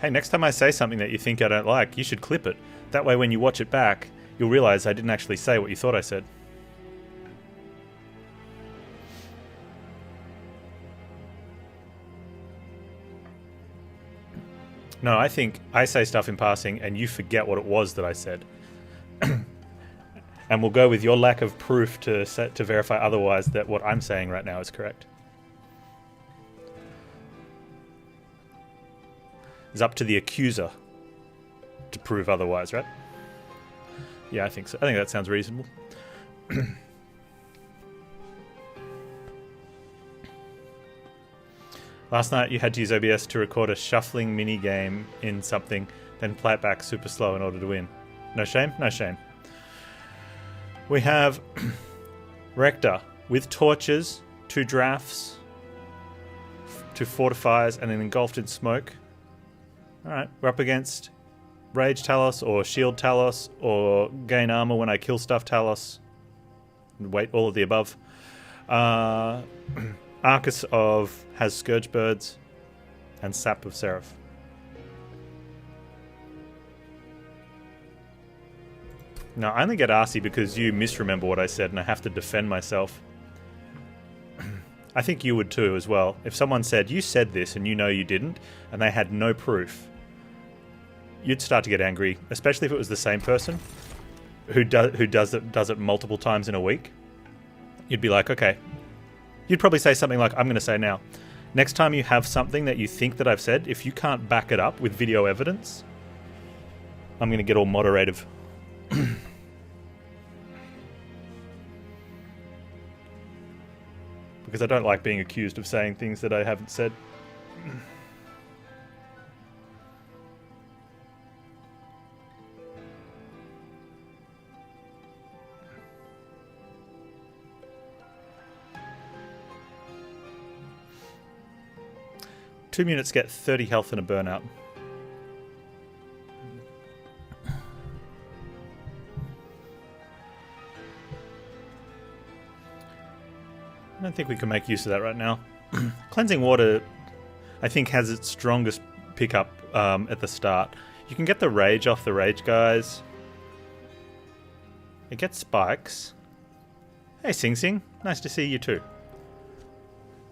Hey, next time I say something that you think I don't like, you should clip it. That way when you watch it back, you'll realize I didn't actually say what you thought I said. No, I think I say stuff in passing and you forget what it was that I said. And we'll go with your lack of proof to verify otherwise that what I'm saying right now is correct. It's up to the accuser to prove otherwise, right? Yeah, I think so. I think that sounds reasonable. Last night you had to use OBS to record a shuffling mini game in something, then play it back super slow in order to win. No shame? No shame. We have Rector with torches, 2 drafts, 2 fortifiers, and then engulfed in smoke. Alright, we're up against Rage Talos, or Shield Talos, or Gain Armor when I kill stuff Talos. Wait, all of the above. Arcus has Scourge Birds, and Sap of Seraph. No, I only get arsey because you misremember what I said and I have to defend myself. I think you would too as well. If someone said, you said this and you know you didn't, and they had no proof, you'd start to get angry, especially if it was the same person who does it multiple times in a week. You'd be like, okay. You'd probably say something like, I'm going to say now. Next time you have something that you think that I've said, if you can't back it up with video evidence, I'm going to get all moderative. Because I don't like being accused of saying things that I haven't said. Two units get 30 health and a burnout. I don't think we can make use of that right now. Cleansing Water, I think, has its strongest pickup at the start. You can get the Rage off the Rage guys. It gets spikes. Hey, Sing Sing. Nice to see you too.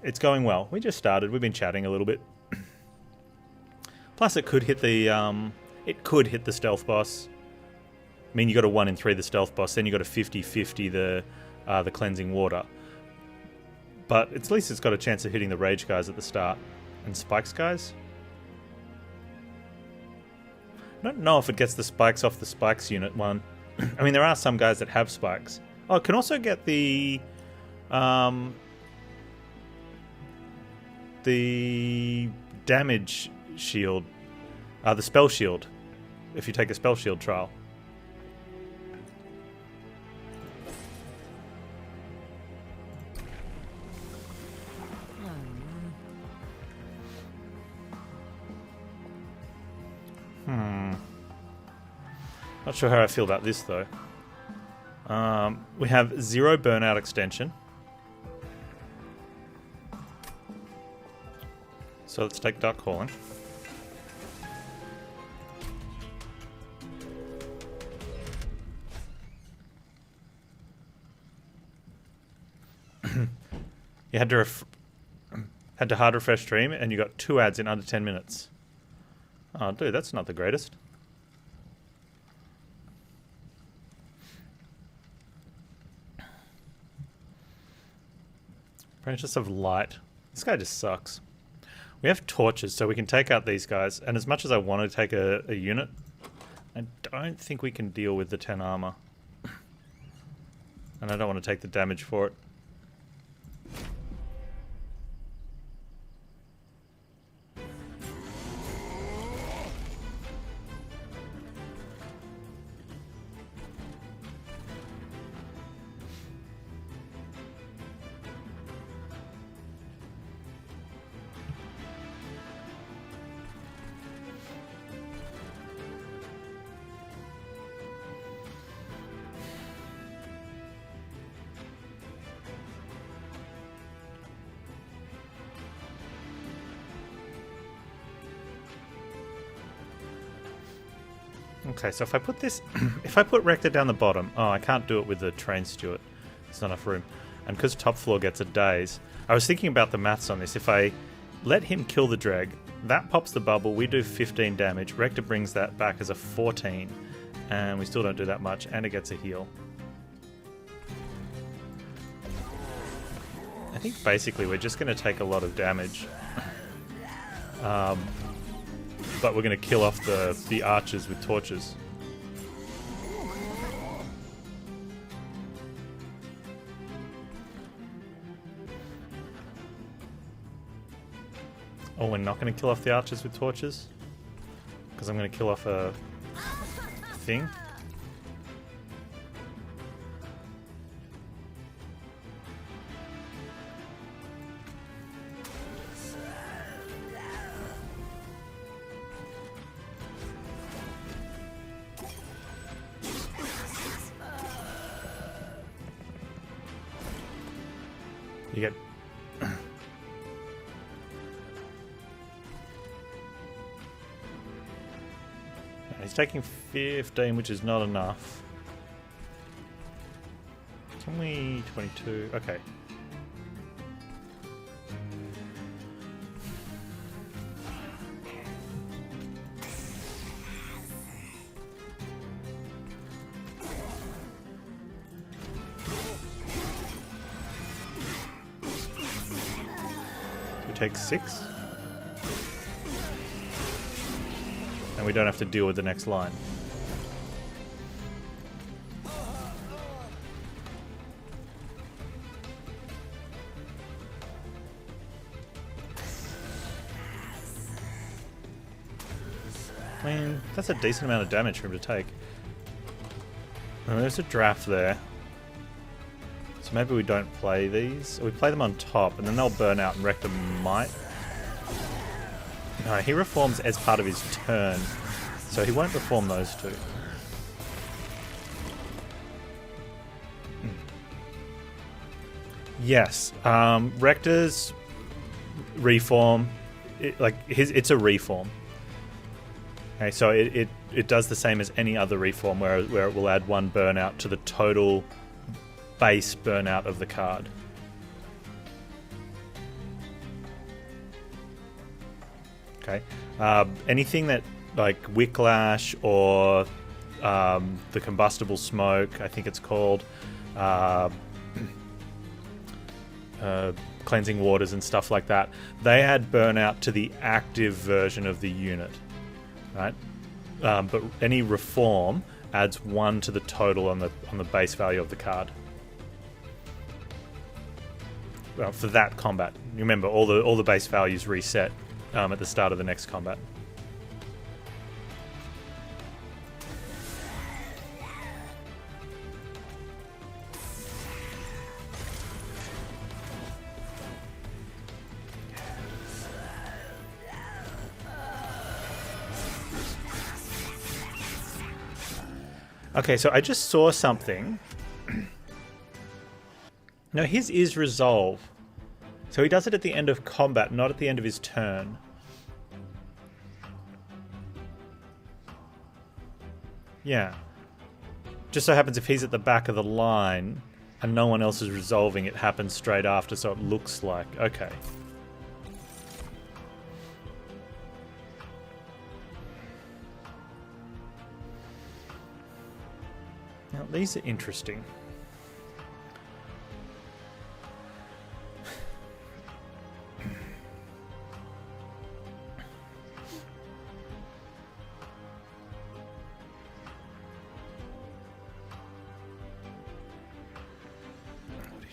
It's going well. We just started. We've been chatting a little bit. Plus, it could hit the stealth boss. I mean, you got a 1 in 3 the stealth boss. Then you got a 50-50 the Cleansing Water. But at least it's got a chance of hitting the Rage guys at the start. And Spikes guys? I don't know if it gets the spikes off the Spikes unit one. I mean, there are some guys that have spikes. Oh, it can also get the damage shield. The spell shield. If you take a spell shield trial. Not sure how I feel about this though. We have 0 burnout extension. So let's take Dark Calling. You had to hard refresh stream and you got 2 ads in under 10 minutes. Oh dude, that's not the greatest. Apprentice of Light. This guy just sucks. We have torches, so we can take out these guys. And as much as I want to take a unit, I don't think we can deal with the 10 armor. And I don't want to take the damage for it. Okay, so if I put this... if I put Rector down the bottom... Oh, I can't do it with the train steward. There's not enough room. And because top floor gets a daze... I was thinking about the maths on this. If I let him kill the dreg, that pops the bubble, we do 15 damage. Rector brings that back as a 14. And we still don't do that much, and it gets a heal. I think basically we're just going to take a lot of damage. But we're going to kill off the archers with torches. Oh, we're not going to kill off the archers with torches? Because I'm going to kill off a thing? You get... He's taking 15, which is not enough. It's only 22. Okay. Take 6. And we don't have to deal with the next line. I mean, that's a decent amount of damage for him to take. Oh, there's a draft there. So maybe we don't play these. Or we play them on top, and then they'll burn out and Rector might. No, he reforms as part of his turn. So he won't reform those two. Yes. Rector's reform, it's a reform. Okay, so it does the same as any other reform where it will add 1 burnout to the total base burnout of the card. Okay. Anything that, like Wicklash or the Combustible Smoke, I think it's called, Cleansing Waters and stuff like that, they add burnout to the active version of the unit, right? But any reform adds 1 to the total on the base value of the card. Well, for that combat, remember all the base values reset at the start of the next combat. Okay, so I just saw something. No, his is resolve. So he does it at the end of combat, not at the end of his turn. Yeah. Just so happens if he's at the back of the line and no one else is resolving, it happens straight after, so it looks like... Okay. Now, these are interesting.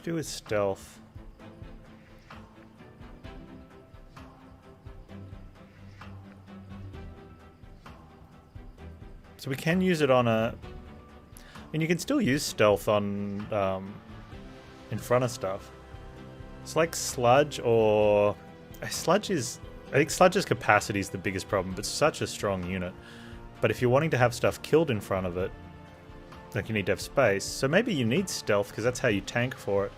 Do with stealth. So we can use it on a... I mean, you can still use stealth on in front of stuff. It's like Sludge or... Sludge is... I think Sludge's capacity is the biggest problem, but it's such a strong unit. But if you're wanting to have stuff killed in front of it, like you need to have space. So maybe you need stealth because that's how you tank for it.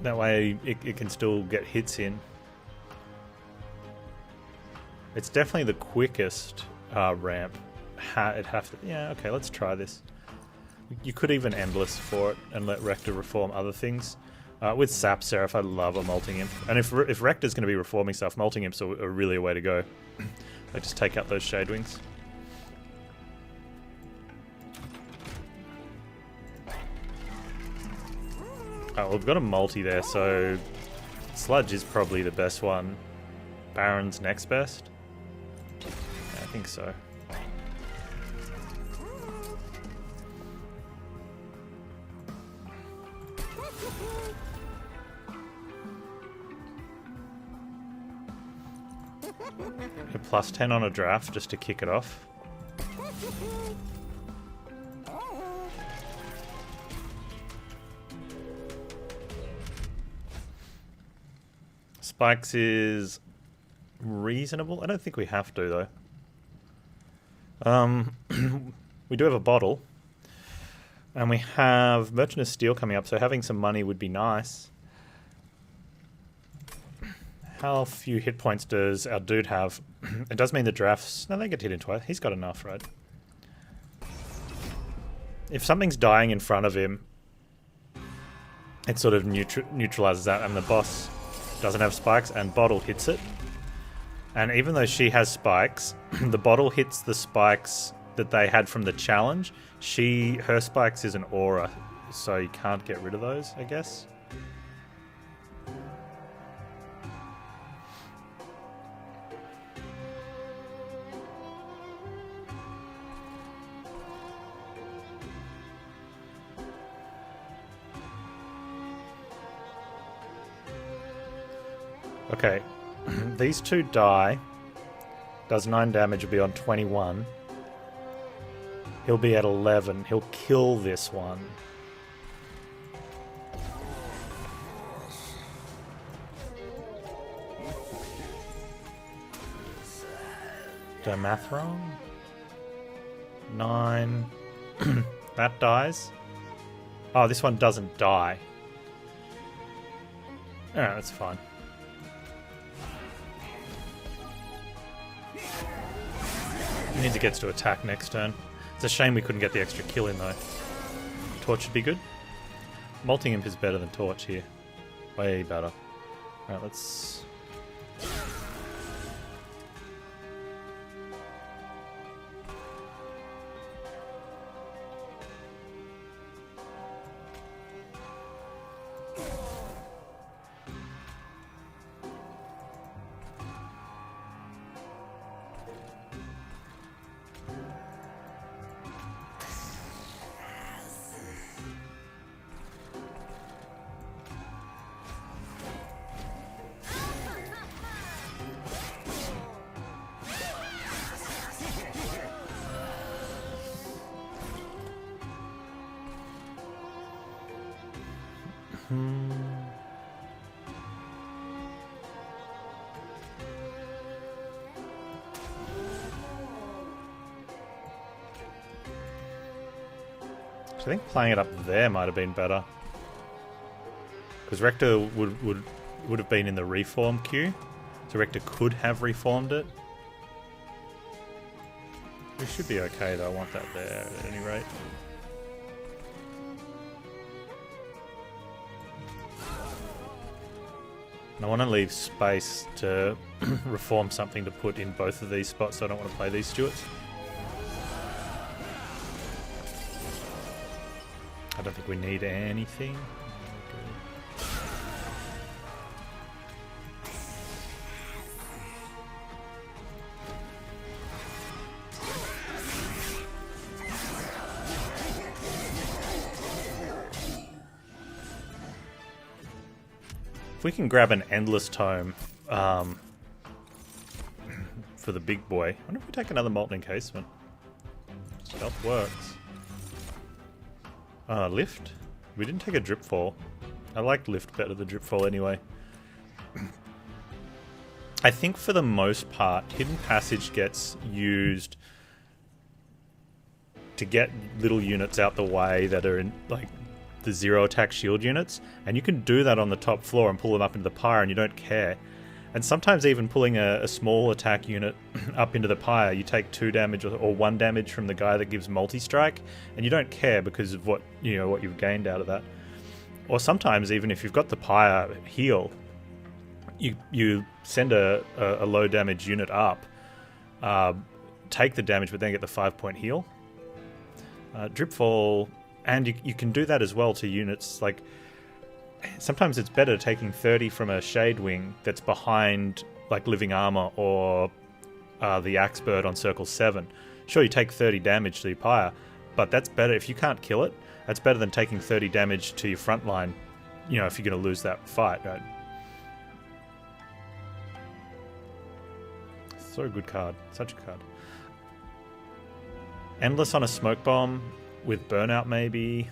That way it can still get hits in. It's definitely the quickest ramp. It'd have to... Yeah, okay, let's try this. You could even endless for it and let Rector reform other things. With Sap Seraph, I love a Molting Imp. And if Rector's going to be reforming stuff, Molting Imps are really a way to go. I just take out those Shade Wings. Oh, we've got a multi there, so Sludge is probably the best one. Baron's next best? Yeah, I think so. A plus 10 on a draft just to kick it off. Spikes is reasonable. I don't think we have to, though. We do have a bottle. And we have Merchant of Steel coming up, so having some money would be nice. How few hit points does our dude have? It does mean the drafts... No, they get hit in twice. He's got enough, right? If something's dying in front of him, it sort of neutralizes that, and the boss doesn't have spikes, and Bottle hits it. And even though she has spikes, the Bottle hits the spikes that they had from the challenge. Her spikes is an aura, so you can't get rid of those, I guess. Okay, these two die. Does 9 damage, will be on 21. He'll be at 11. He'll kill this one. Did I math wrong? 9. That dies. Oh, this one doesn't die. Alright, that's fine. He needs to get to attack next turn. It's a shame we couldn't get the extra kill in, though. Torch should be good. Molting Imp is better than Torch here. Way better. Alright, let's... I think playing it up there might have been better. Because Rector would have been in the reform queue. So Rector could have reformed it. We should be okay though, I want that there at any rate. And I want to leave space to reform something to put in both of these spots, so I don't want to play these Stuarts. I don't think we need anything. If we can grab an Endless Tome for the big boy. I wonder if we take another Molten Encasement. Stealth works. Lift? We didn't take a Dripfall. I liked Lift better than Dripfall anyway. I think for the most part, Hidden Passage gets used to get little units out the way that are in, like, the 0 attack shield units, and you can do that on the top floor and pull them up into the pyre and you don't care. And sometimes even pulling a small attack unit up into the pyre, you take 2 damage or 1 damage from the guy that gives multi-strike, and you don't care because of what what you've gained out of that. Or sometimes even if you've got the pyre heal, you send a low damage unit up, take the damage, but then get the 5-point heal. Dripfall, and you can do that as well to units like. Sometimes it's better taking 30 from a Shade Wing that's behind like Living Armor or the Axe Bird on Circle 7. Sure, you take 30 damage to your pyre, but that's better if you can't kill it. That's better than taking 30 damage to your front line, if you're going to lose that fight, right? So a good card. Such a card. Endless on a Smoke Bomb with Burnout maybe.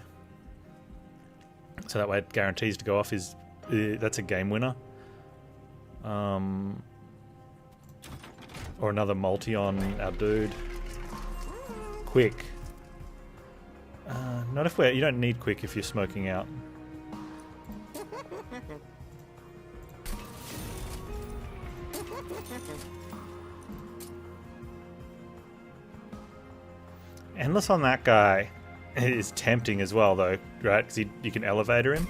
So that way it guarantees to go off that's a game winner. Or another multi on our dude. Quick. Not if you don't need quick if you're smoking out. Endless on that guy is tempting as well, though, right? Because you can elevator him.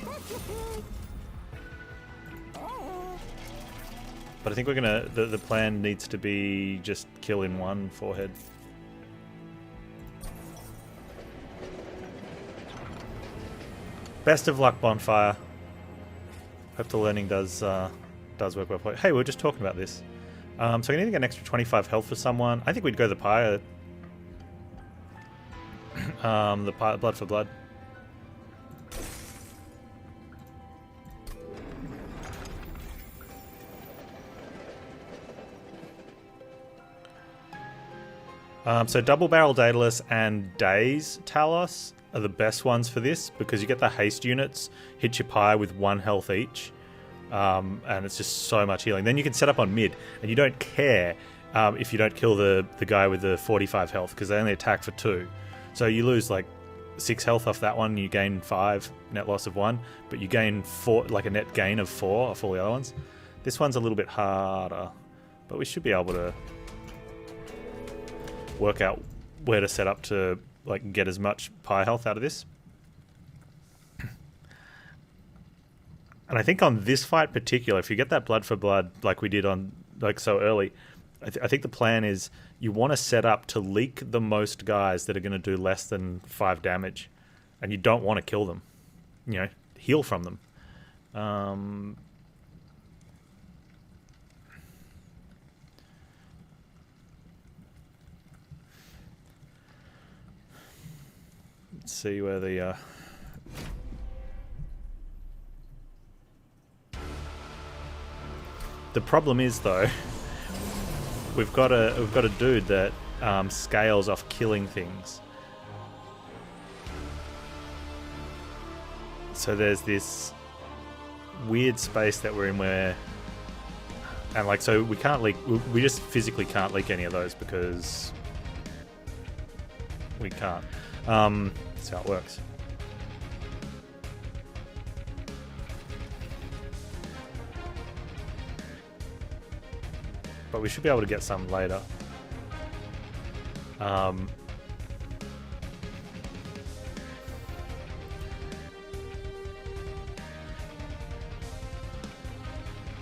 But I think we're gonna. The plan needs to be just kill in one forehead. Best of luck, Bonfire. Hope the learning does work well for you. Hey, we were just talking about this. So we need to get an extra 25 health for someone. I think we'd go the Pyre. The Blood for Blood. So Double Barrel Daedalus and Daze Talos are the best ones for this because you get the haste units, hit your pyre with 1 health each, and it's just so much healing. Then you can set up on mid, and you don't care if you don't kill the guy with the 45 health because they only attack for 2. So you lose like 6 health off that one, you gain 5, net loss of 1, but you gain 4, like a net gain of 4 off all the other ones. This one's a little bit harder, but we should be able to work out where to set up to like get as much pyre health out of this. And I think on this fight particular, if you get that blood for blood like we did on like so early, I think the plan is you want to set up to leak the most guys that are going to do less than 5 damage, and you don't want to kill them. Heal from them. Let's see where the problem is though. We've got a dude that scales off killing things. So there's this weird space that we're in where, and like so we can't leak. We just physically can't leak any of those because we can't. That's how it works. But we should be able to get some later.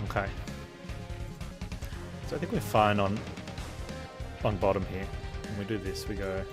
Okay. So I think we're fine on bottom here. When we do this, we go.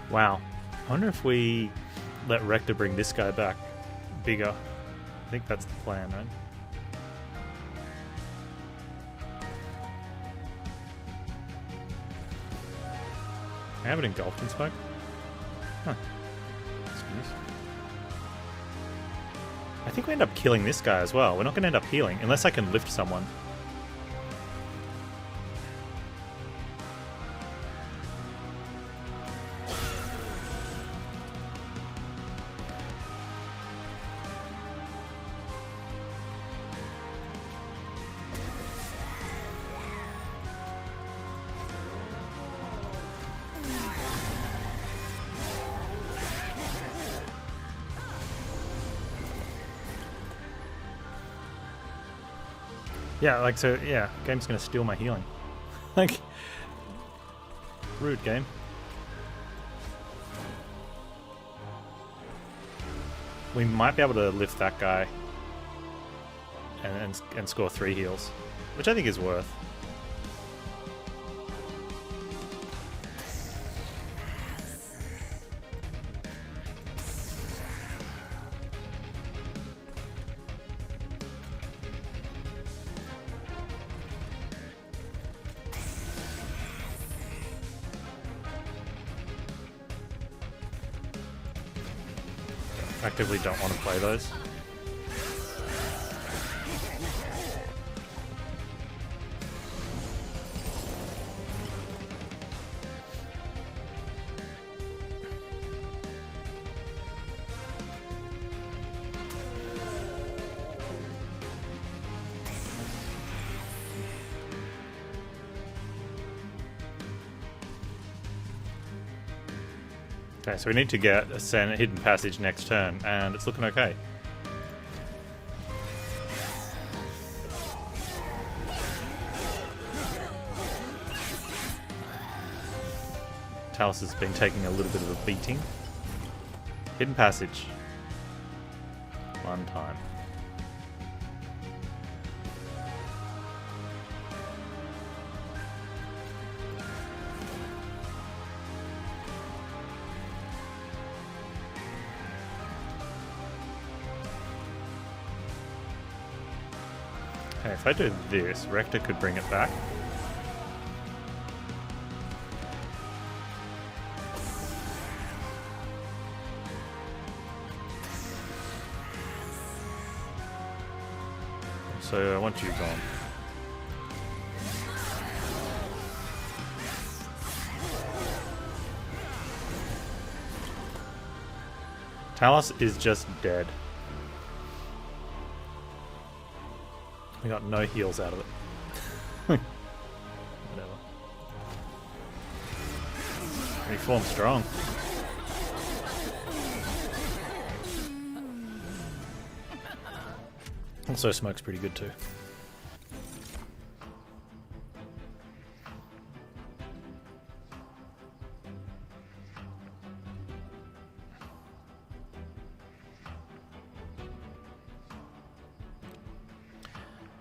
Wow. I wonder if we let Rector bring this guy back bigger. I think that's the plan, right? I have it engulfed in smoke. Huh. Excuse. I think we end up killing this guy as well. We're not going to end up healing unless I can lift someone. Yeah, like, so, yeah, game's gonna steal my healing. Like, rude game. We might be able to lift that guy and score 3 heals, which I think is worth. Actively don't want to play those. Okay, so we need to get a hidden passage next turn, and it's looking okay. Talus has been taking a little bit of a beating. Hidden passage. One time. Okay, if I do this, Rector could bring it back. So I want you gone. Talus is just dead. We got no heals out of it. Whatever. Reform strong. Also, smoke's pretty good too.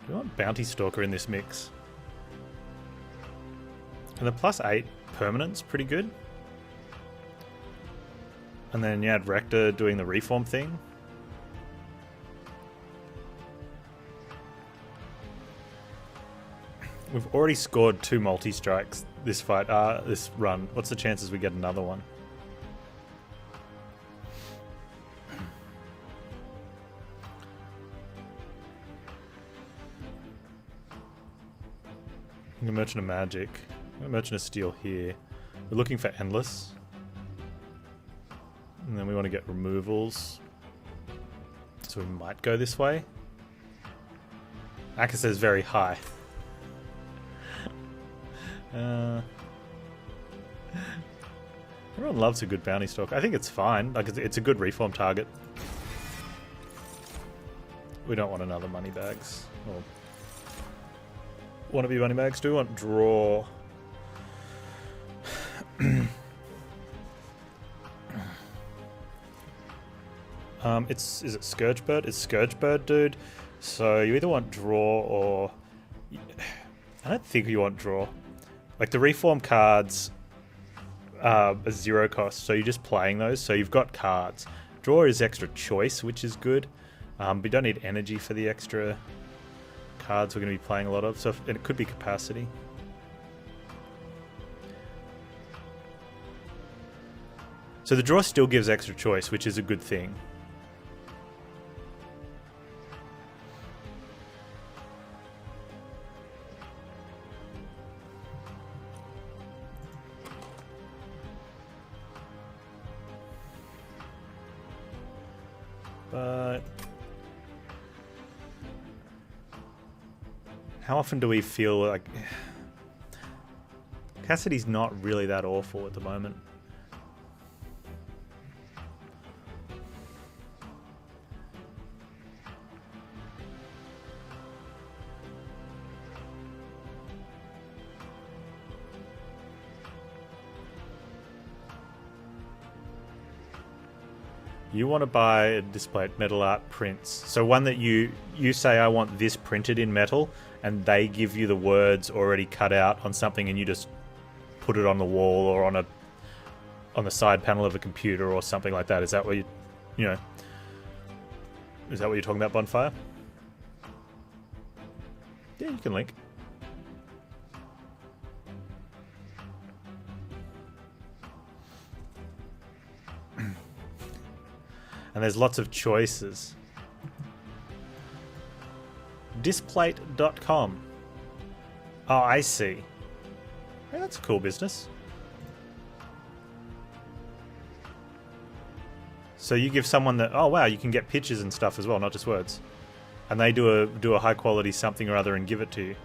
Do you want Bounty Stalker in this mix? And the +8 permanent's pretty good. And then you had Rector doing the reform thing. We've already scored 2 multi-strikes this fight, this run. What's the chances we get another one? Merchant of Magic. Merchant of Steel here. We're looking for Endless. And then we want to get removals. So we might go this way. Akka says very high. Everyone loves a good Bounty Stalker. I think it's fine. Like, it's a good reform target. We don't want another Moneybags. Or wannabe Moneybags. Do we want draw? Is it Scourgebird? It's Scourgebird, dude. So you either want draw or... I don't think you want draw. Like, the reform cards are 0 cost, so you're just playing those, so you've got cards. Draw is extra choice, which is good, but you don't need energy for the extra cards we're going to be playing a lot of, so and it could be capacity. So the draw still gives extra choice, which is a good thing. But how often do we feel like Cassidy's not really that awful at the moment? You want to buy a displayed metal art prints. So one that you say, I want this printed in metal, and they give you the words already cut out on something, and you just put it on the wall or on the side panel of a computer or something like that. Is that what you know? Is that what you're talking about, Bonfire? Yeah, you can link. And there's lots of choices. Displate.com. Oh, I see. Hey, that's a cool business. So you give someone that, oh wow, you can get pictures and stuff as well, not just words. And they do a high quality something or other and give it to you.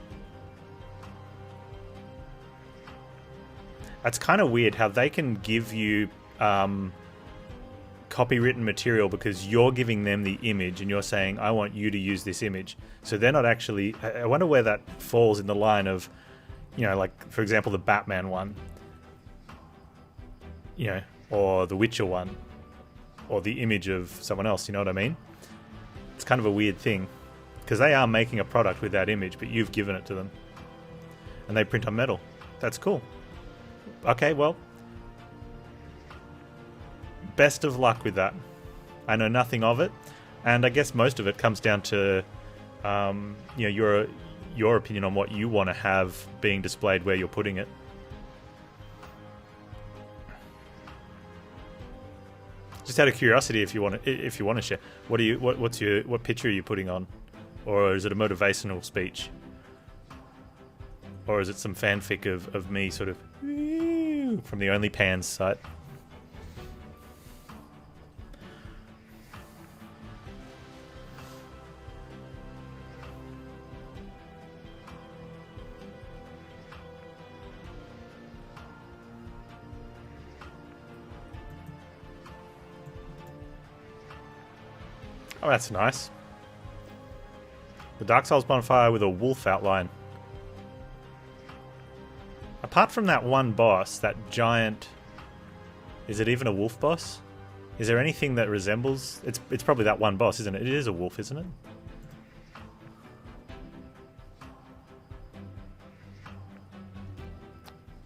That's kind of weird how they can give you copywritten material because you're giving them the image and you're saying, I want you to use this image. So they're not actually... I wonder where that falls in the line of, you know, like, for example, the Batman one. You know, or the Witcher one. Or the image of someone else, you know what I mean? It's kind of a weird thing. Because they are making a product with that image, but you've given it to them. And they print on metal. That's cool. Okay, well... best of luck with that. I know nothing of it, and I guess most of it comes down to, you know, your opinion on what you want to have being displayed where you're putting it. Just out of curiosity, if you want to share, what picture are you putting on, or is it a motivational speech, or is it some fanfic of me sort of from the Only Panz site? Oh, that's nice. The Dark Souls bonfire with a wolf outline. Apart from that one boss, that giant... Is it even a wolf boss? Is there anything that resembles... It's probably that one boss, isn't it? It is a wolf, isn't it?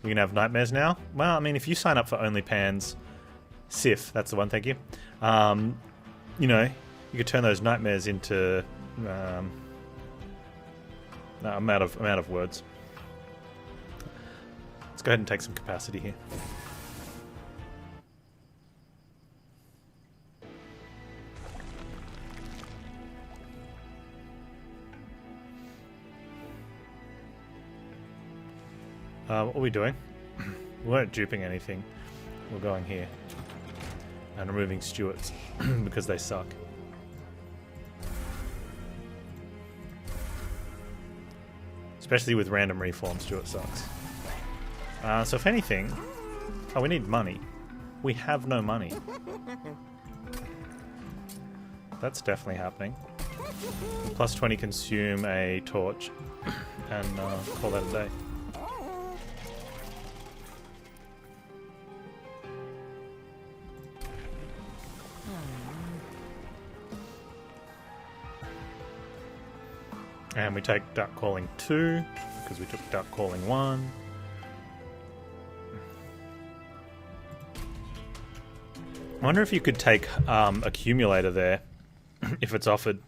We can have nightmares now? Well, I mean, if you sign up for Only Panz... Sif, that's the one, thank you. You know... You could turn those nightmares into... no, I'm out of words. Let's go ahead and take some capacity here. What are we doing? We weren't duping anything. We're going here. And removing Stewarts because they suck. Especially with random reforms, Stuart sucks. So if anything... Oh, we need money. We have no money. That's definitely happening. Plus 20 consume a torch. And call that a day. And we take Duck Calling 2, because we took Duck Calling 1. I wonder if you could take Accumulator there, if it's offered.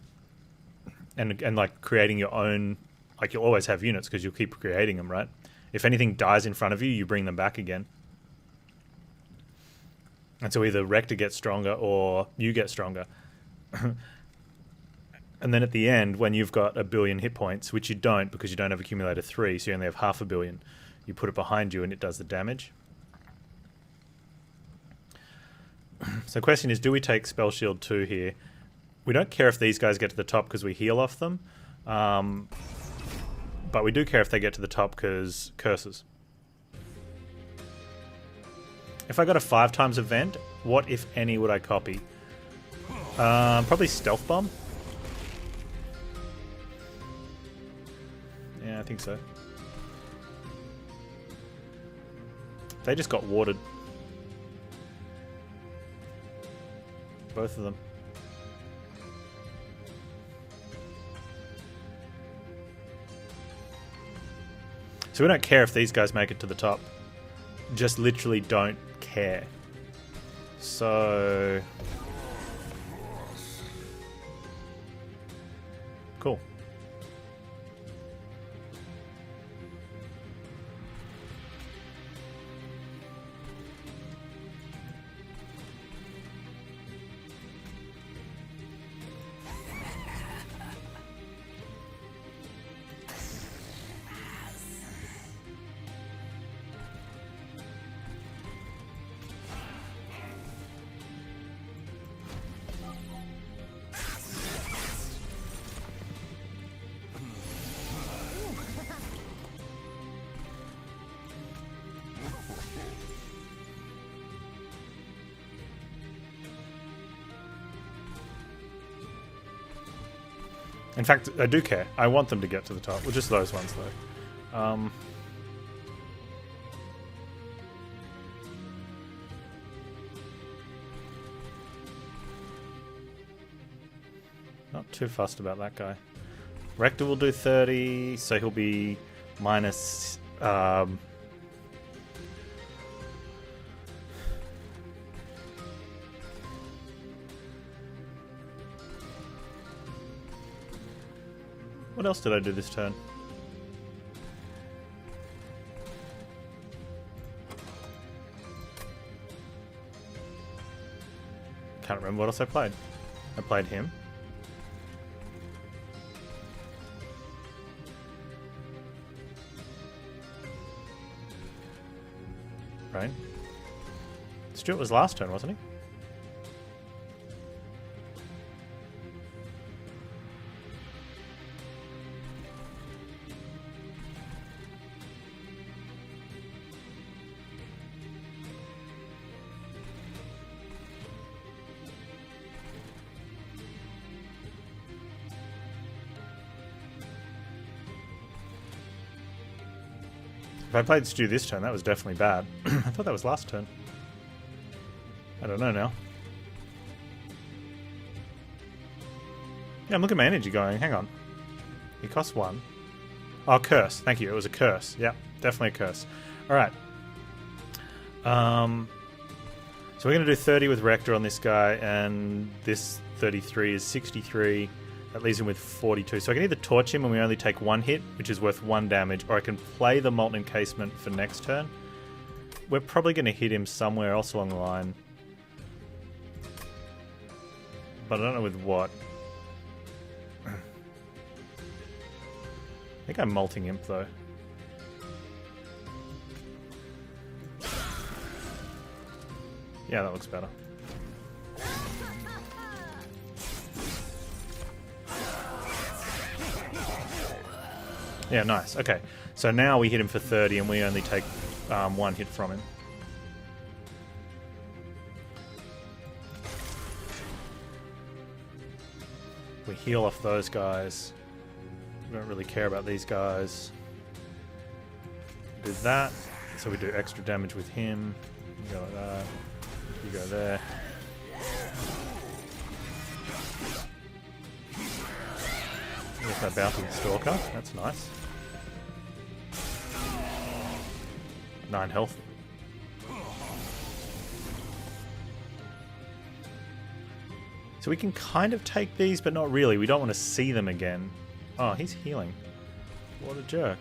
And like creating your own... Like you'll always have units, because you'll keep creating them, right? If anything dies in front of you, you bring them back again. And so either Rector gets stronger, or you get stronger. And then at the end, when you've got 1 billion hit points, which you don't because you don't have Accumulator 3, so you only have 500 million, you put it behind you and it does the damage. So the question is, do we take Spell Shield 2 here? We don't care if these guys get to the top because we heal off them. But we do care if they get to the top because curses. If I got a 5 times event, what, if any, would I copy? Probably Stealth Bomb. Yeah, I think so. They just got watered. both of them. So we don't care if these guys make it to the top. Just literally don't care. So... cool. In fact, I do care. I want them to get to the top. Well, just those ones, though. Not too fussed about that guy. Rector will do 30, so he'll be minus... what else did I do this turn? Can't remember what else I played. I played him. Right. Stuart was last turn, wasn't he? If I played Stu this turn, that was definitely bad. I thought that was last turn. I don't know now. Yeah, I'm looking at my energy going, hang on. He costs 1. Oh, curse. Thank you. It was a curse. Yeah, definitely a curse. Alright. So we're going to do 30 with Rector on this guy, and this 33 is 63. That leaves him with 42. So I can either torch him and we only take 1 hit, which is worth 1 damage, or I can play the Molten Encasement for next turn. We're probably going to hit him somewhere else along the line. But I don't know with what. I think I'm Molting Imp, though. Yeah, that looks better. Yeah, nice. Okay, so now we hit him for 30 and we only take 1 hit from him. We heal off those guys. We don't really care about these guys. Do that. So we do extra damage with him. You go like that. You go there. There's that bounty Stalker. That's nice. 9 health. So we can kind of take these, but not really. We don't want to see them again. Oh, he's healing. What a jerk.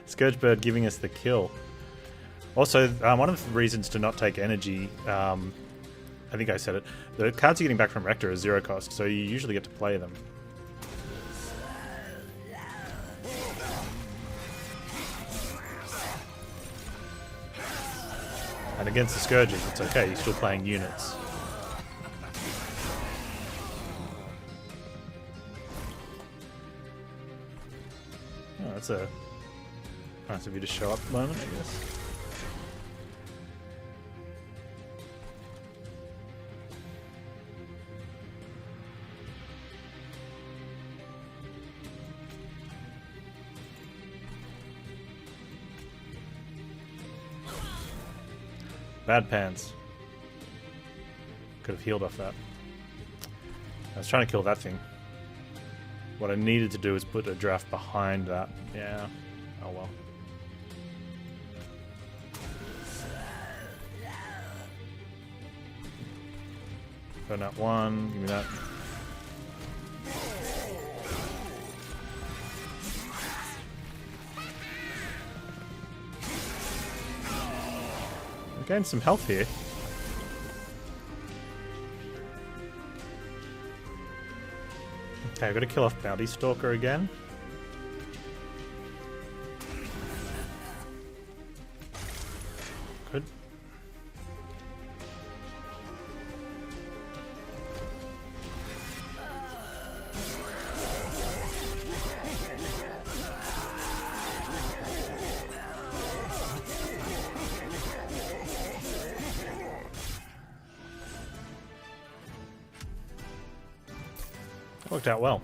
Scourgebird giving us the kill. Also, one of the reasons to not take energy, I think I said it, the cards you're getting back from Rector are 0 cost, so you usually get to play them. And against the Scourges, it's okay, you're still playing units. Oh, that's a nice of you to show up moment, I guess. Bad Panz. Could have healed off that. I was trying to kill that thing. What I needed to do is put a draft behind that. Yeah. Oh well. Burn that one. Give me that. Gain some health here. Okay, I've got to kill off Bounty Stalker again. Good. Worked out well.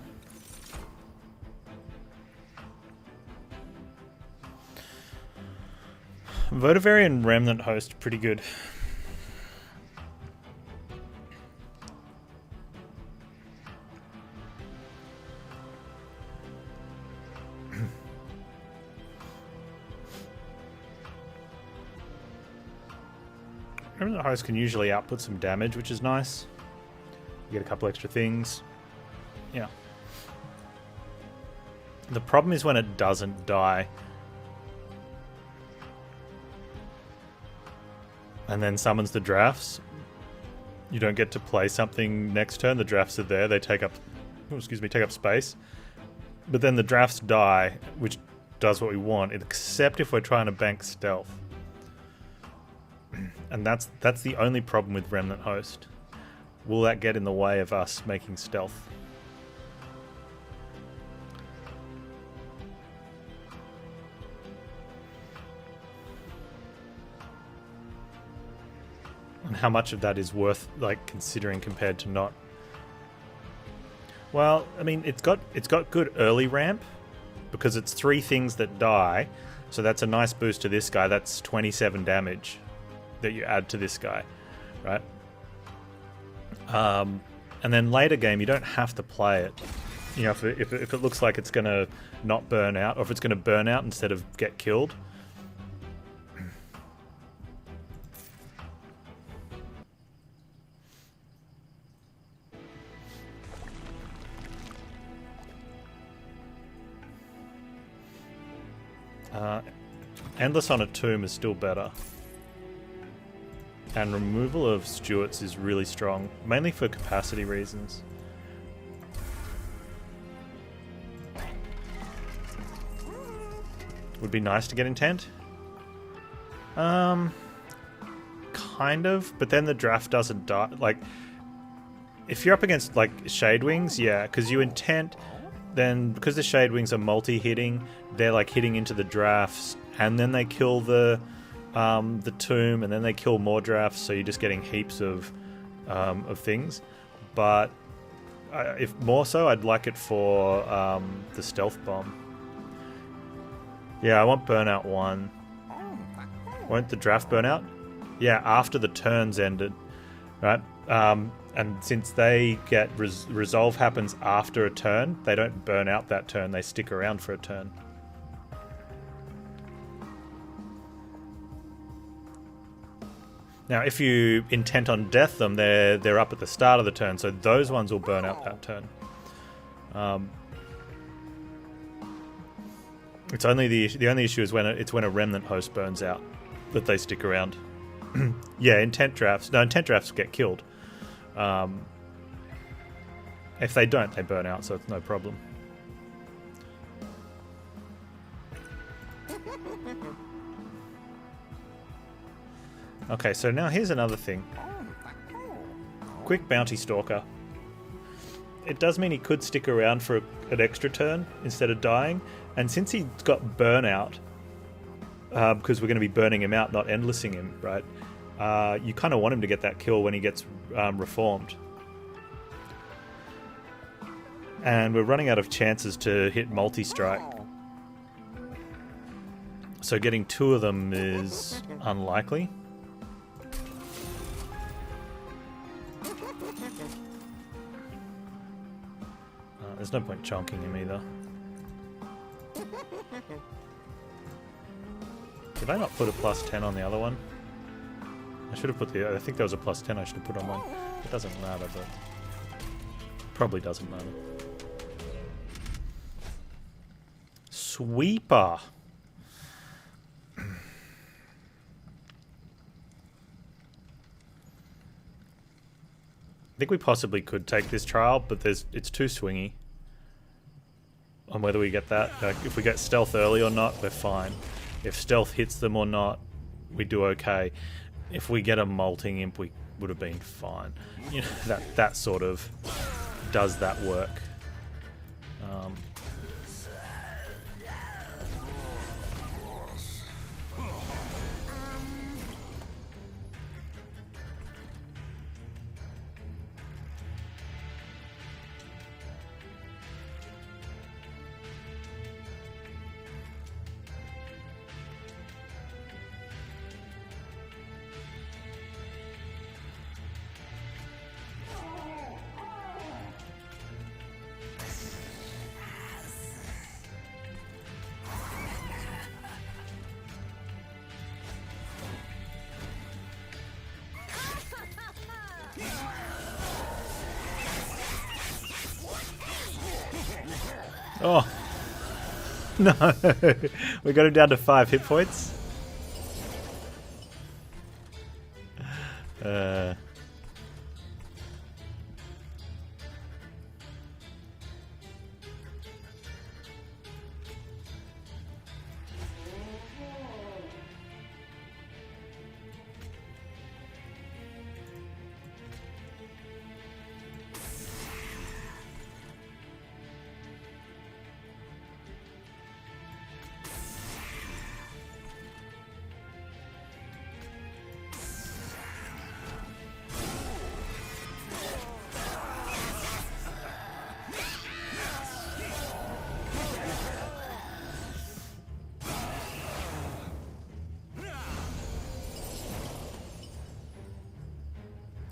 Votavarian Remnant host, pretty good. Remnant host can usually output some damage, which is nice. You get a couple extra things. Yeah. The problem is when it doesn't die. And then summons the drafts. You don't get to play something next turn. The drafts are there. They take up, take up space. But then the drafts die, which does what we want, except if we're trying to bank stealth. And that's the only problem with Remnant Host. Will that get in the way of us making stealth? And how much of that is worth considering compared to not? Well, I mean, it's got good early ramp because it's 3 things that die, so that's a nice boost to this guy. That's 27 damage that you add to this guy, right? And then later game, you don't have to play it. You know, if it looks like it's going to not burn out, or if it's going to burn out instead of get killed. Endless on a tomb is still better. And removal of Stewarts is really strong, mainly for capacity reasons. Would be nice to get intent. Kind of, but then the draft doesn't die. Like, if you're up against Shade Wings, yeah, because you intent, then because the Shade Wings are multi-hitting, they're hitting into the drafts, and then they kill the tomb, and then they kill more drafts, so you're just getting heaps of things. But if more so, I'd like it for the stealth bomb. Yeah, I want burnout 1. Won't the draft burn out? Yeah, after the turn's ended, right? And since they get resolve happens after a turn, they don't burn out that turn. They stick around for a turn. Now, if you intent on death them, they're up at the start of the turn, so those ones will burn out that turn. It's only the only issue is when a remnant host burns out that they stick around. Yeah, intent drafts get killed. If they don't, they burn out, so it's no problem. Okay, so now here's another thing. Quick bounty stalker. It does mean he could stick around for an extra turn instead of dying. And since he's got burnout, because we're going to be burning him out, not endlessing him, right? You kind of want him to get that kill when he gets reformed. And we're running out of chances to hit multi-strike. So getting 2 of them is unlikely. There's no point chonking him either. Did I not put a +10 on the other one? I should have put I think there was a +10 I should have put on one. It doesn't matter, but... Probably doesn't matter. Sweeper! I think we possibly could take this trial, but it's too swingy on whether we get that. Like, if we get stealth early or not, we're fine. If stealth hits them or not, we do okay. If we get a molting imp, we would have been fine. You know, that sort of does that work. Oh no! We got him down to 5 hit points.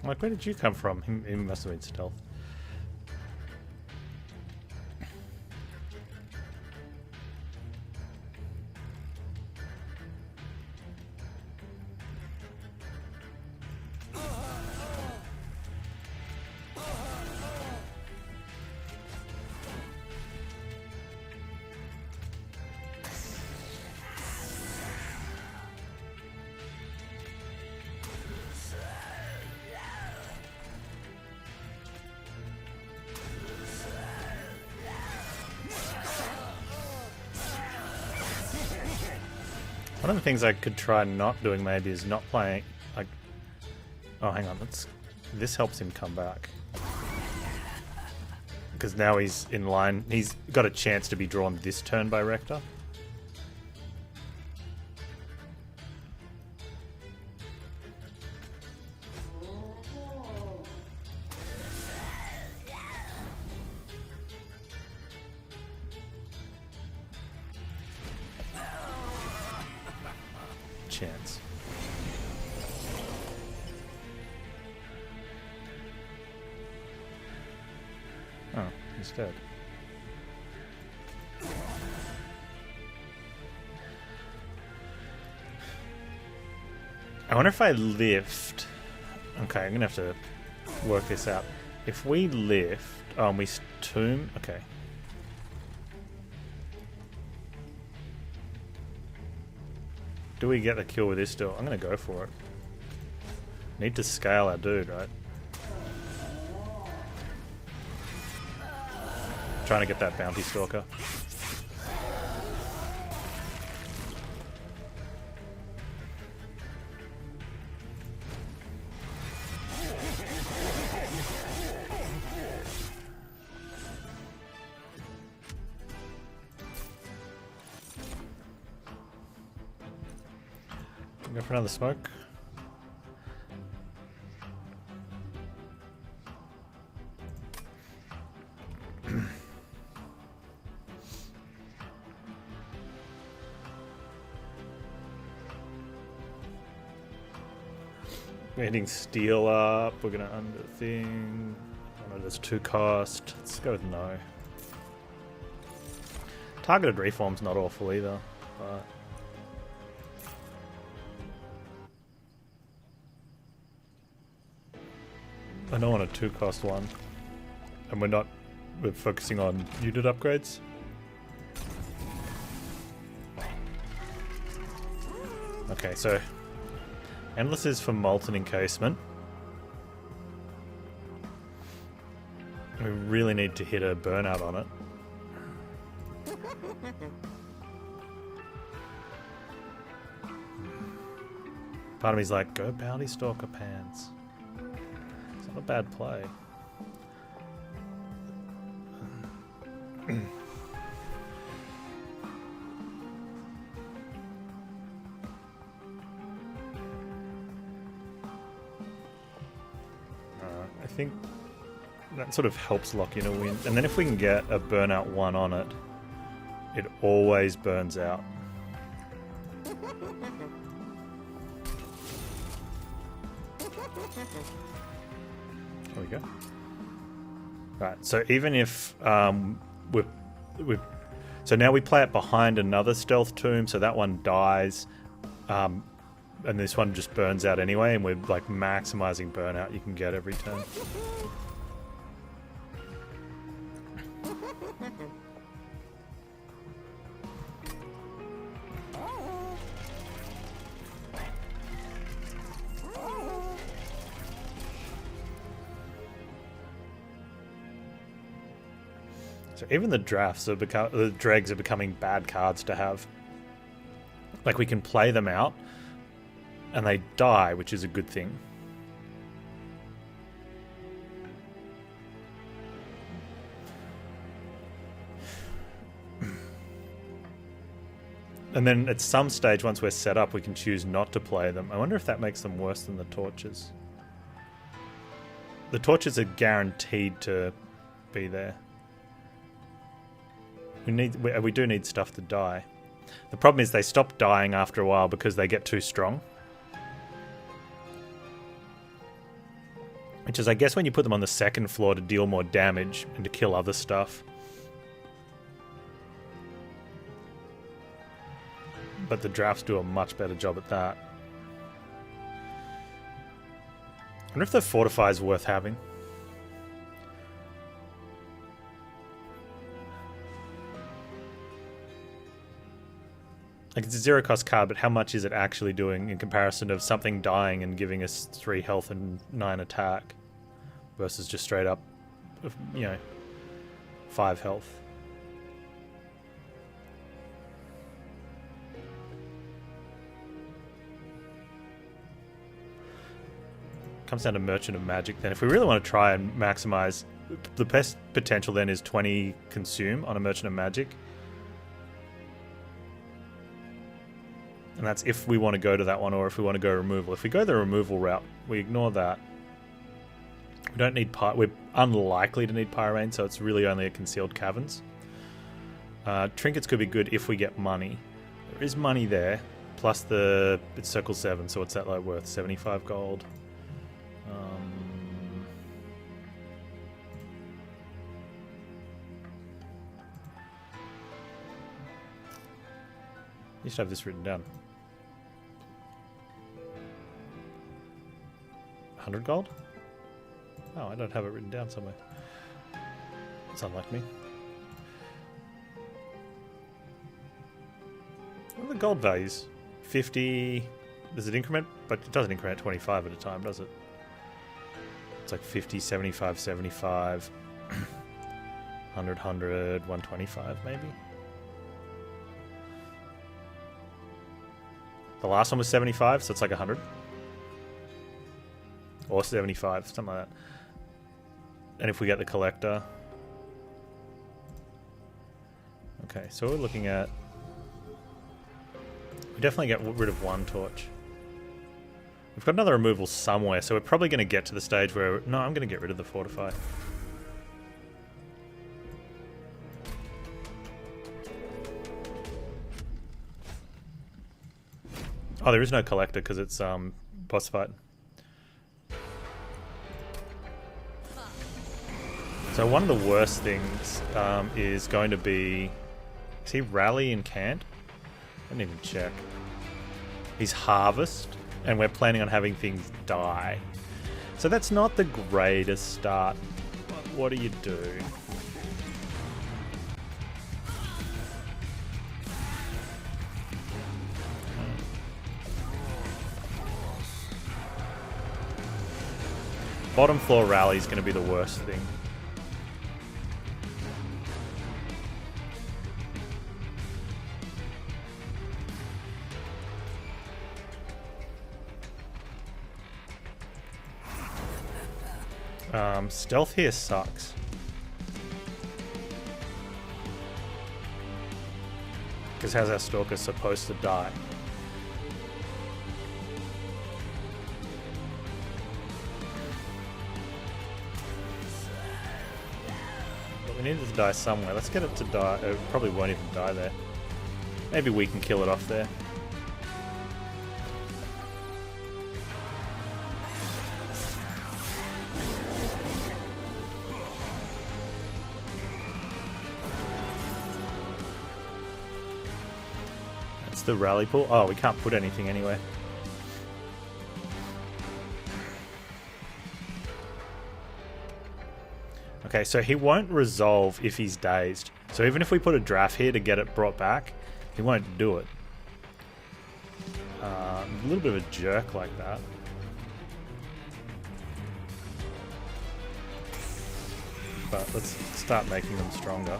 Like, where did you come from? He must have been stealth. One of the things I could try not doing maybe is not playing, like... Oh, hang on, this helps him come back. Because now he's in line, he's got a chance to be drawn this turn by Rector. Chance. Oh, he's dead. I wonder if I lift... Okay, I'm gonna have to work this out. If we lift... Oh, and we tomb... Okay. Do we get the kill with this still? I'm gonna go for it. Need to scale our dude, right? Trying to get that bounty stalker. Go for another smoke. We're hitting steel up. We're gonna under thing. Oh no, there's 2 cost. Let's go with no. Targeted reform's not awful either, but I don't want a 2 cost one. And we're focusing on unit upgrades. Okay, so Endless is for Molten Encasement. We really need to hit a burnout on it. Part of me's like, go Bounty Stalker Panz. It's not a bad play. I think that sort of helps lock in a win. And then if we can get a burnout 1 on it, it always burns out. There we go. Right, so even if so now we play it behind another stealth tomb, so that one dies, and this one just burns out anyway, and we're like maximizing burnout you can get every turn. So even the drafts are the dregs are becoming bad cards to have. Like we can play them out and they die, which is a good thing. And then at some stage, once we're set up, we can choose not to play them. I wonder if that makes them worse than the torches. The torches are guaranteed to be there. We do need stuff to die. The problem is they stop dying after a while because they get too strong. Which is, I guess, when you put them on the second floor to deal more damage and to kill other stuff. But the drafts do a much better job at that. I wonder if the fortify is worth having. Like, it's a 0 cost card, but how much is it actually doing in comparison of something dying and giving us 3 health and 9 attack versus just straight up, 5 health? Comes down to Merchant of Magic then. If we really want to try and maximize, the best potential then is 20 consume on a Merchant of Magic. And that's if we want to go to that one, or if we want to go removal. If we go the removal route, we ignore that. We don't need we're unlikely to need Pyromain, so it's really only a Concealed Caverns. Trinkets could be good if we get money. There is money there, plus it's Circle 7, so what's that like worth? 75 gold. You should have this written down. 100 gold? Oh, I don't have it written down somewhere. That's unlike me. What are the gold values? 50... Does it increment? But it doesn't increment 25 at a time, does it? It's like 50, 75, 75... 100, 100, 125 maybe? The last one was 75, so it's like 100. Or 75, something like that. And if we get the collector... Okay, so we're looking at... We definitely get rid of 1 torch. We've got another removal somewhere, so we're probably going to get to the stage where... No, I'm going to get rid of the Fortify. Oh, there is no Collector because it's boss fight. So one of the worst things is going to be... Is he Rally and Cant? I didn't even check. He's Harvest, and we're planning on having things die. So that's not the greatest start. But what do you do? Bottom floor Rally is going to be the worst thing. Stealth here sucks. Because how's our Stalker supposed to die? But we need it to die somewhere. Let's get it to die. It probably won't even die there. Maybe we can kill it off there. The rally pool. Oh, we can't put anything anyway. Okay, so he won't resolve if he's dazed. So even if we put a draft here to get it brought back, he won't do it. A little bit of a jerk like that. But let's start making them stronger.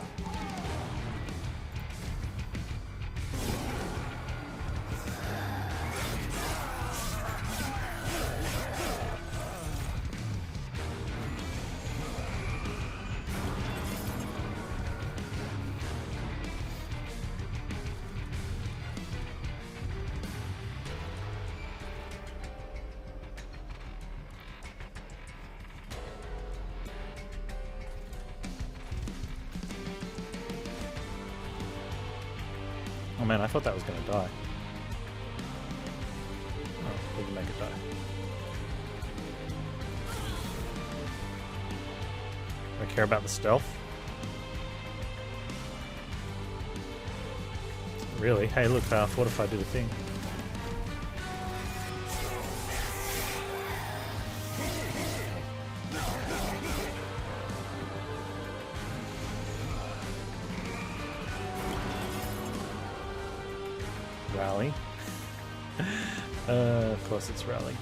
Oh man, I thought that was going to die. Oh, didn't make it die. Do I care about the stealth? Really? Hey look, Fortify did a thing. Rally. Of course it's Rally.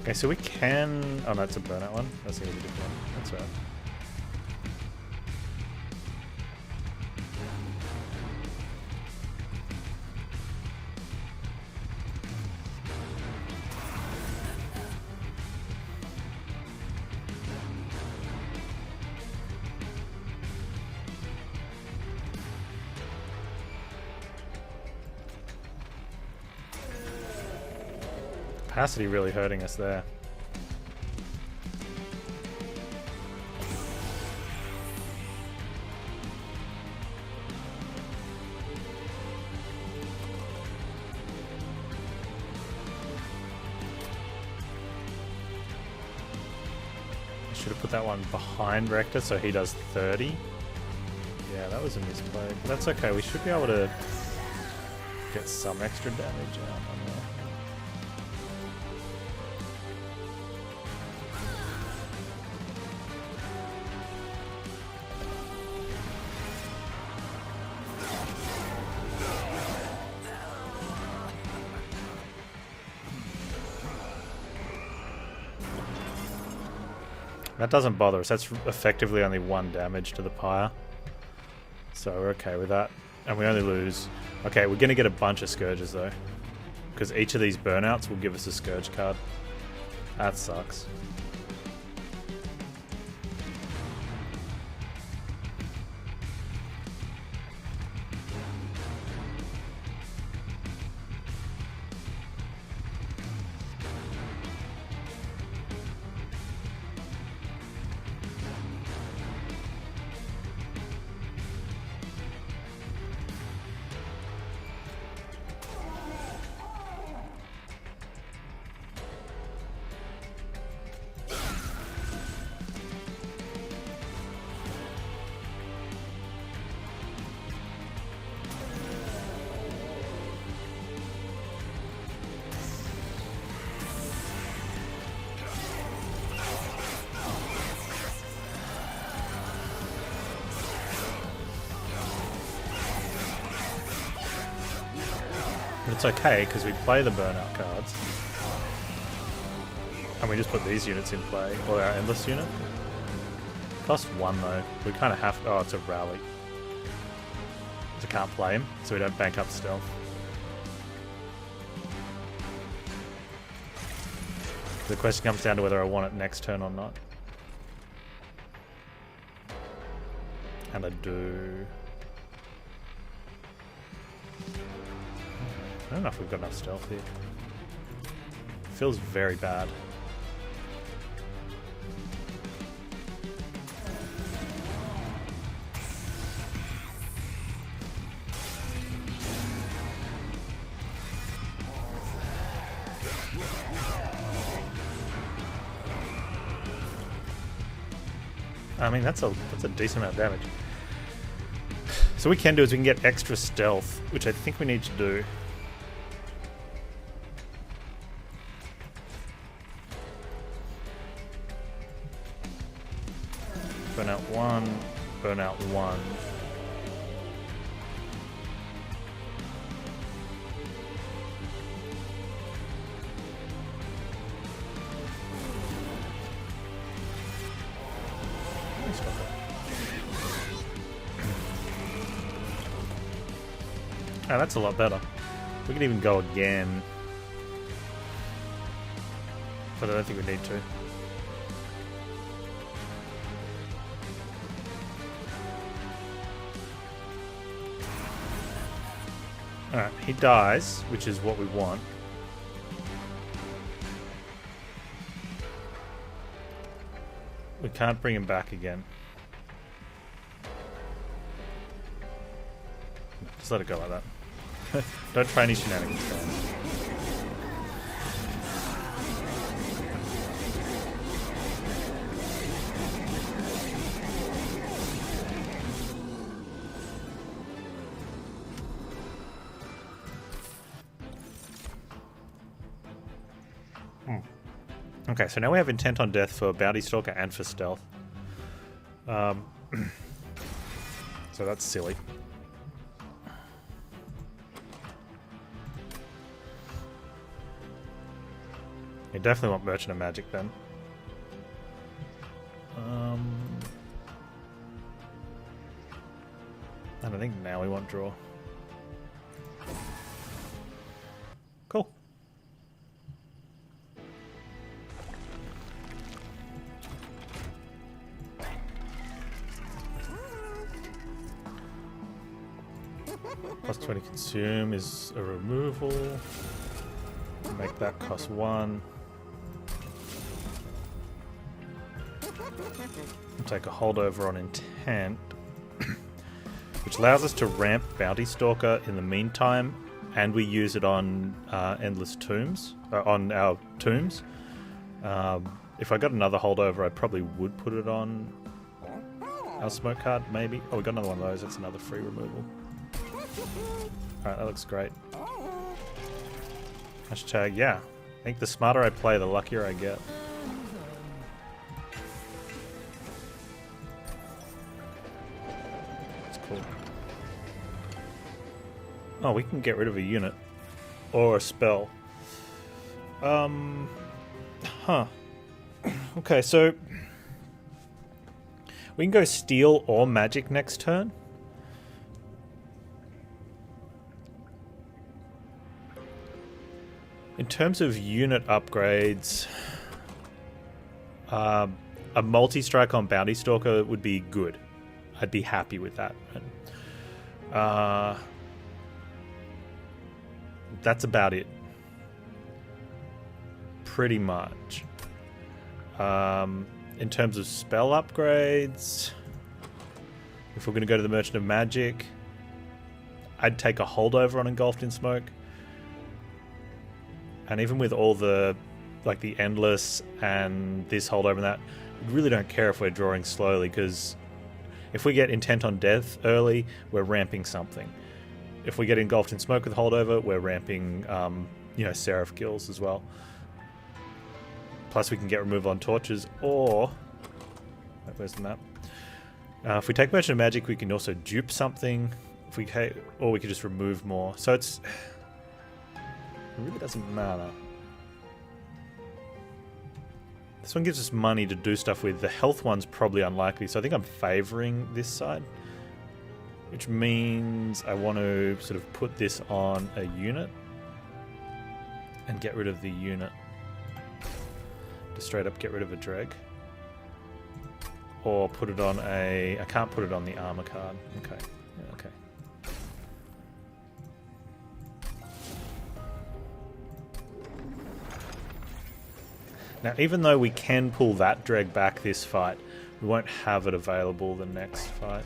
Okay, so we can... Oh no, it's a burnout one. That's going to be a different one. That's right. Capacity really hurting us there. I should have put that one behind Rector so he does 30. Yeah, that was a misplay. But that's okay, we should be able to get some extra damage out on that. That doesn't bother us. That's effectively only 1 damage to the pyre. So we're okay with that. And we only lose... Okay, we're going to get a bunch of Scourges, though. Because each of these burnouts will give us a Scourge card. That sucks. But it's okay, because we play the burnout cards. And we just put these units in play. Or our Endless unit. Cost 1 though. We kind of have to... Oh, it's a rally. So can't play him, so we don't bank up stealth. The question comes down to whether I want it next turn or not. And I do... I don't know if we've got enough stealth here. Feels very bad. I mean, that's a decent amount of damage. So what we can do is we can get extra stealth, which I think we need to do. Burn out 1, burn out 1. Oh, that's a lot better. We can even go again. But I don't think we need to. Alright, he dies, which is what we want. We can't bring him back again. Just let it go like that. Don't try any shenanigans, guys. Okay, so now we have Intent on Death for Bounty Stalker and for Stealth. So that's silly. You definitely want Merchant of Magic then. And I think now we want Draw. Cool. Plus 20 consume is a removal. Make that cost 1. We'll take a holdover on Intent, which allows us to ramp Bounty Stalker in the meantime, and we use it on Endless Tombs, on our Tombs. If I got another holdover, I probably would put it on our Smoke card, maybe. Oh, we got another one of those. That's another free removal. Alright, that looks great. Hashtag, yeah. I think the smarter I play, the luckier I get. That's cool. Oh, we can get rid of a unit. Or a spell. Huh. Okay, so... we can go Steel or Magic next turn. In terms of unit upgrades, a multi-strike on Bounty Stalker would be good. I'd be happy with that. That's about it. Pretty much. In terms of spell upgrades, if we're going to go to the Merchant of Magic, I'd take a holdover on Engulfed in Smoke. And even with all the, like the Endless and this holdover and that, I really don't care if we're drawing slowly, because if we get Intent on Death early, we're ramping something. If we get Engulfed in Smoke with holdover, we're ramping, Seraph Gills as well. Plus we can get removal on Torches, or... Where's the map? If we take Merchant of Magic, we can also dupe something. Or we could just remove more. So it really doesn't matter. This one gives us money to do stuff with. The health one's probably unlikely, so I think I'm favouring this side. Which means I want to sort of put this on a unit and get rid of the unit. Just straight up get rid of a Dreg. Or put it on a... I can't put it on the armor card. Okay. Yeah, okay. Now, even though we can pull that Dreg back this fight, we won't have it available the next fight.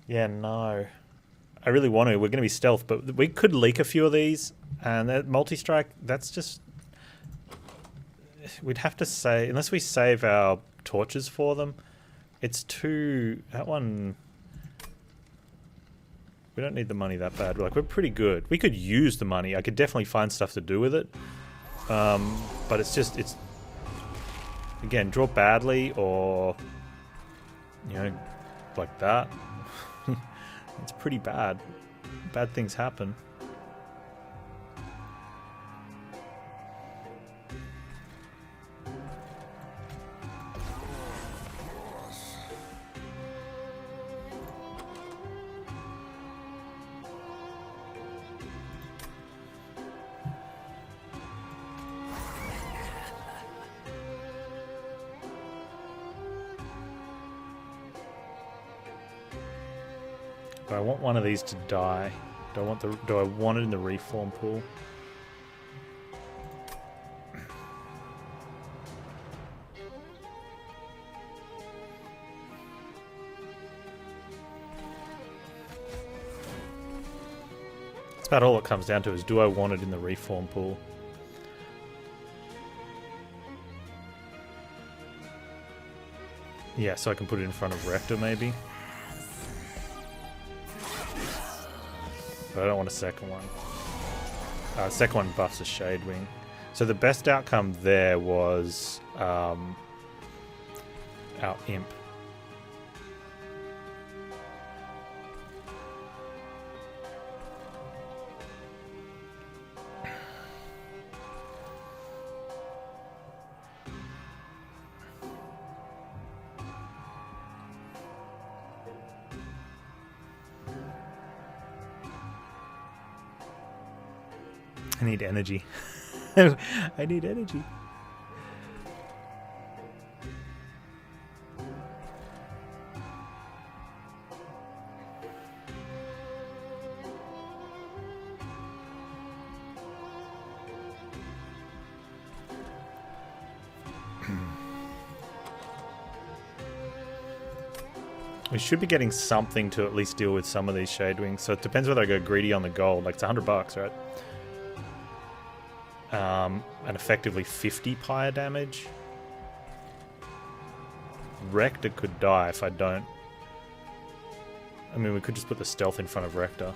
Yeah, no. I really want to. We're going to be stealth, but we could leak a few of these, and that multi-strike, that's just... We'd have to say... Unless we save our torches for them, it's too... That one... We don't need the money that bad. We're pretty good. We could use the money. I could definitely find stuff to do with it. But it's just... It's... Again, draw badly, or... like that. It's pretty bad. Bad things happen. I want one of these to die. Do I want it in the reform pool? That's about all it comes down to, is do I want it in the reform pool? Yeah, so I can put it in front of Rector maybe. But I don't want a second one. The second one buffs a Shadewing. So the best outcome there was our Imp. I need energy. I need energy. We should be getting something to at least deal with some of these Shadewings. So it depends whether I go greedy on the gold. Like, it's $100, right? And effectively 50 pyre damage. Rector could die if I don't. I mean, we could just put the stealth in front of Rector.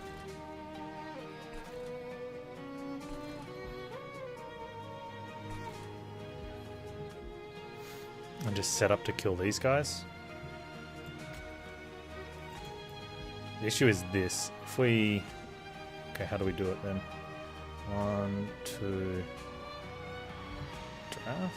And just set up to kill these guys. The issue is this. If we... Okay, how do we do it then? 1, 2. Draft.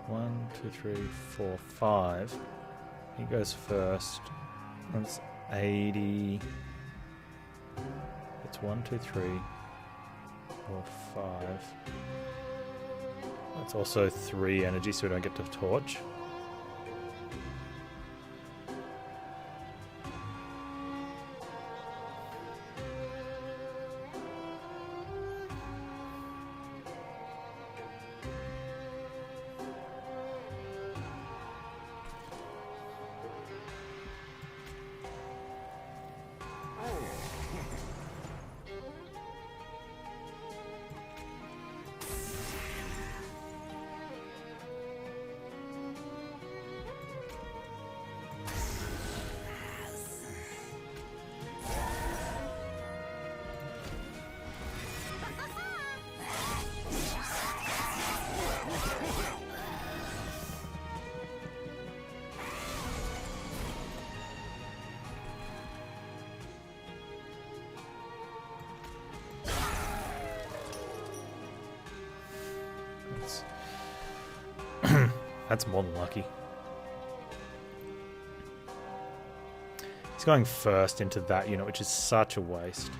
One, 2, 3, 4, 5. He goes first. That's 80. It's 1, 2, 3, 4, 5. That's also 3 energy, so we don't get to torch. That's more than lucky. He's going first into that unit, which is such a waste.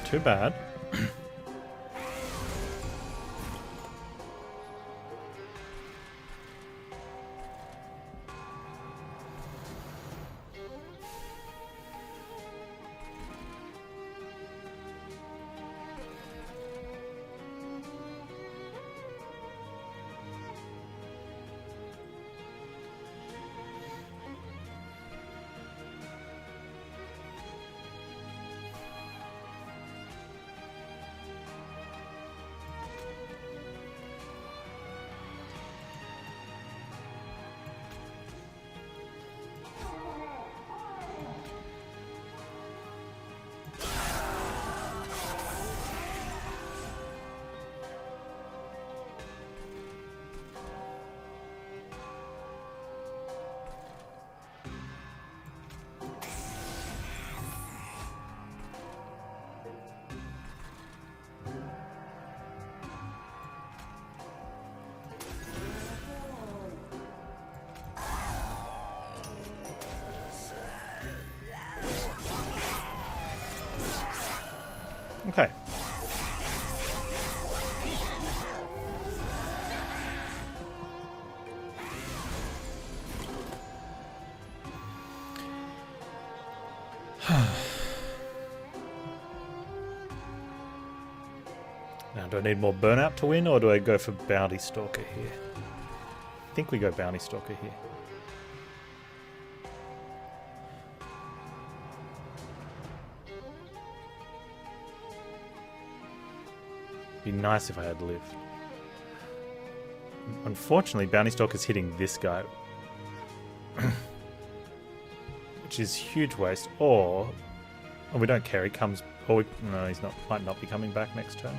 Too bad. Okay. Now, do I need more burnout to win, or do I go for Bounty Stalker here? I think we go Bounty Stalker here. Be nice if I had lived. Unfortunately, Bounty Stalker's hitting this guy. Which is huge waste. Or we don't care, he comes... Or no, he's not. Might not be coming back next turn.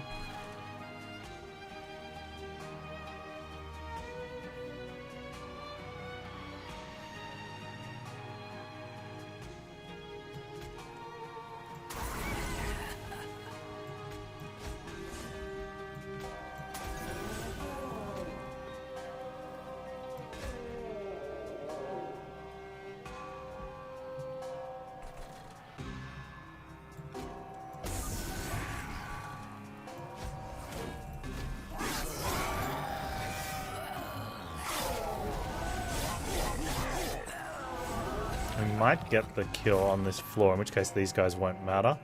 We might get the kill on this floor, in which case these guys won't matter.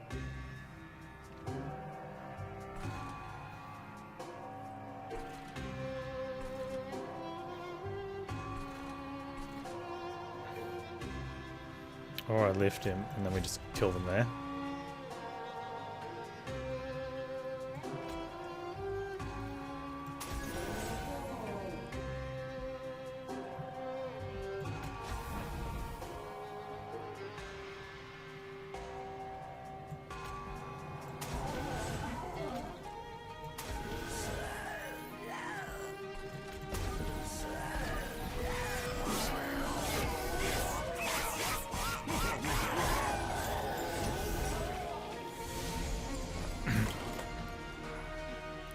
Or I lift him, and then we just kill them there.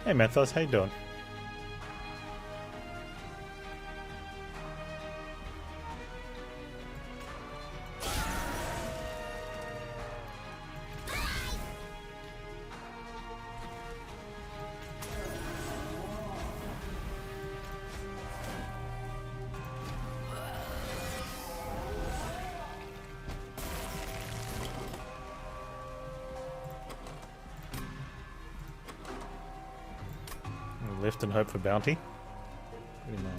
Hey Mathos, how you doing? Lift and hope for bounty. Pretty much.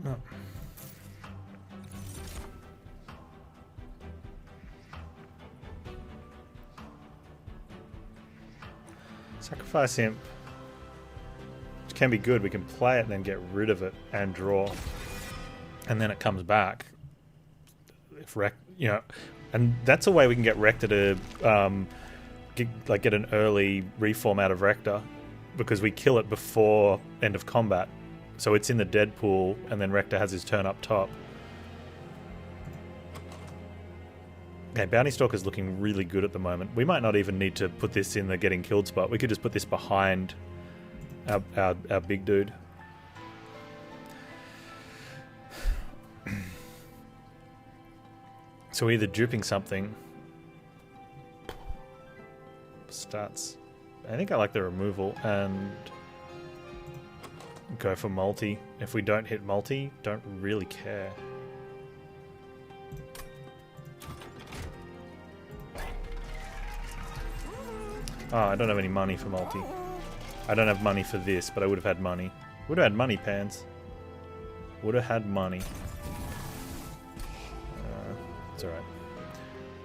No. Sacrifice Imp. Which can be good. We can play it and then get rid of it and draw. And then it comes back. If and that's a way we can get Rector to get an early reform out of Rector, because we kill it before end of combat. So it's in the dead pool, and then Rector has his turn up top. Okay, Bounty Stalker's looking really good at the moment. We might not even need to put this in the getting killed spot. We could just put this behind our big dude. So we're either duping something. Stats. I think I like the removal, and go for multi. If we don't hit multi, don't really care. Oh, I don't have any money for multi. I don't have money for this, but I would have had money. Would have had money, Panz. Would have had money. It's alright.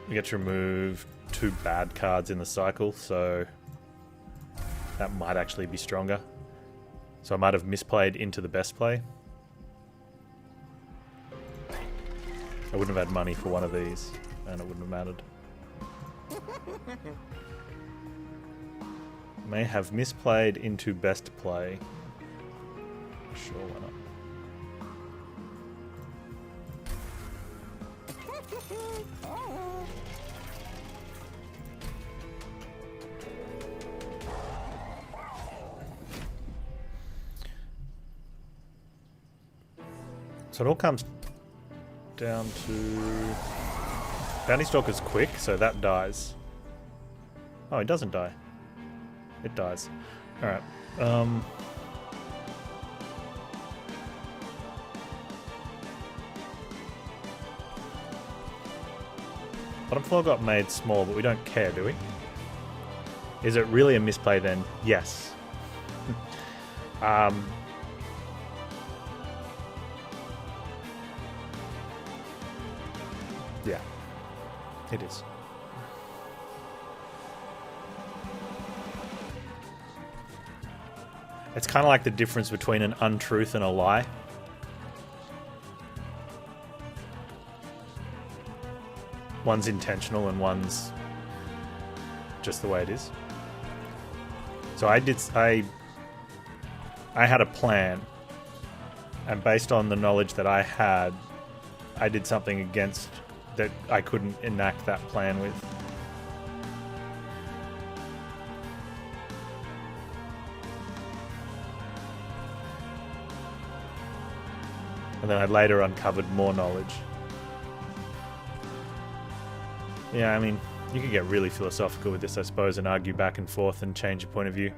We get to remove 2 bad cards in the cycle, so that might actually be stronger. So I might have misplayed into the best play. I wouldn't have had money for one of these, and it wouldn't have mattered. May have misplayed into best play. Sure, why not? So it all comes down to... Bounty Stalker's quick, so that dies. Oh, it doesn't die. It dies. Alright. Bottom floor got made small, but we don't care, do we? Is it really a misplay then? Yes. Yeah, it is. It's kind of like the difference between an untruth and a lie. One's intentional and one's just the way it is. So I had a plan, and based on the knowledge that I had, I did something against that I couldn't enact that plan with. And then I later uncovered more knowledge. Yeah, I mean, you could get really philosophical with this, I suppose, and argue back and forth and change your point of view.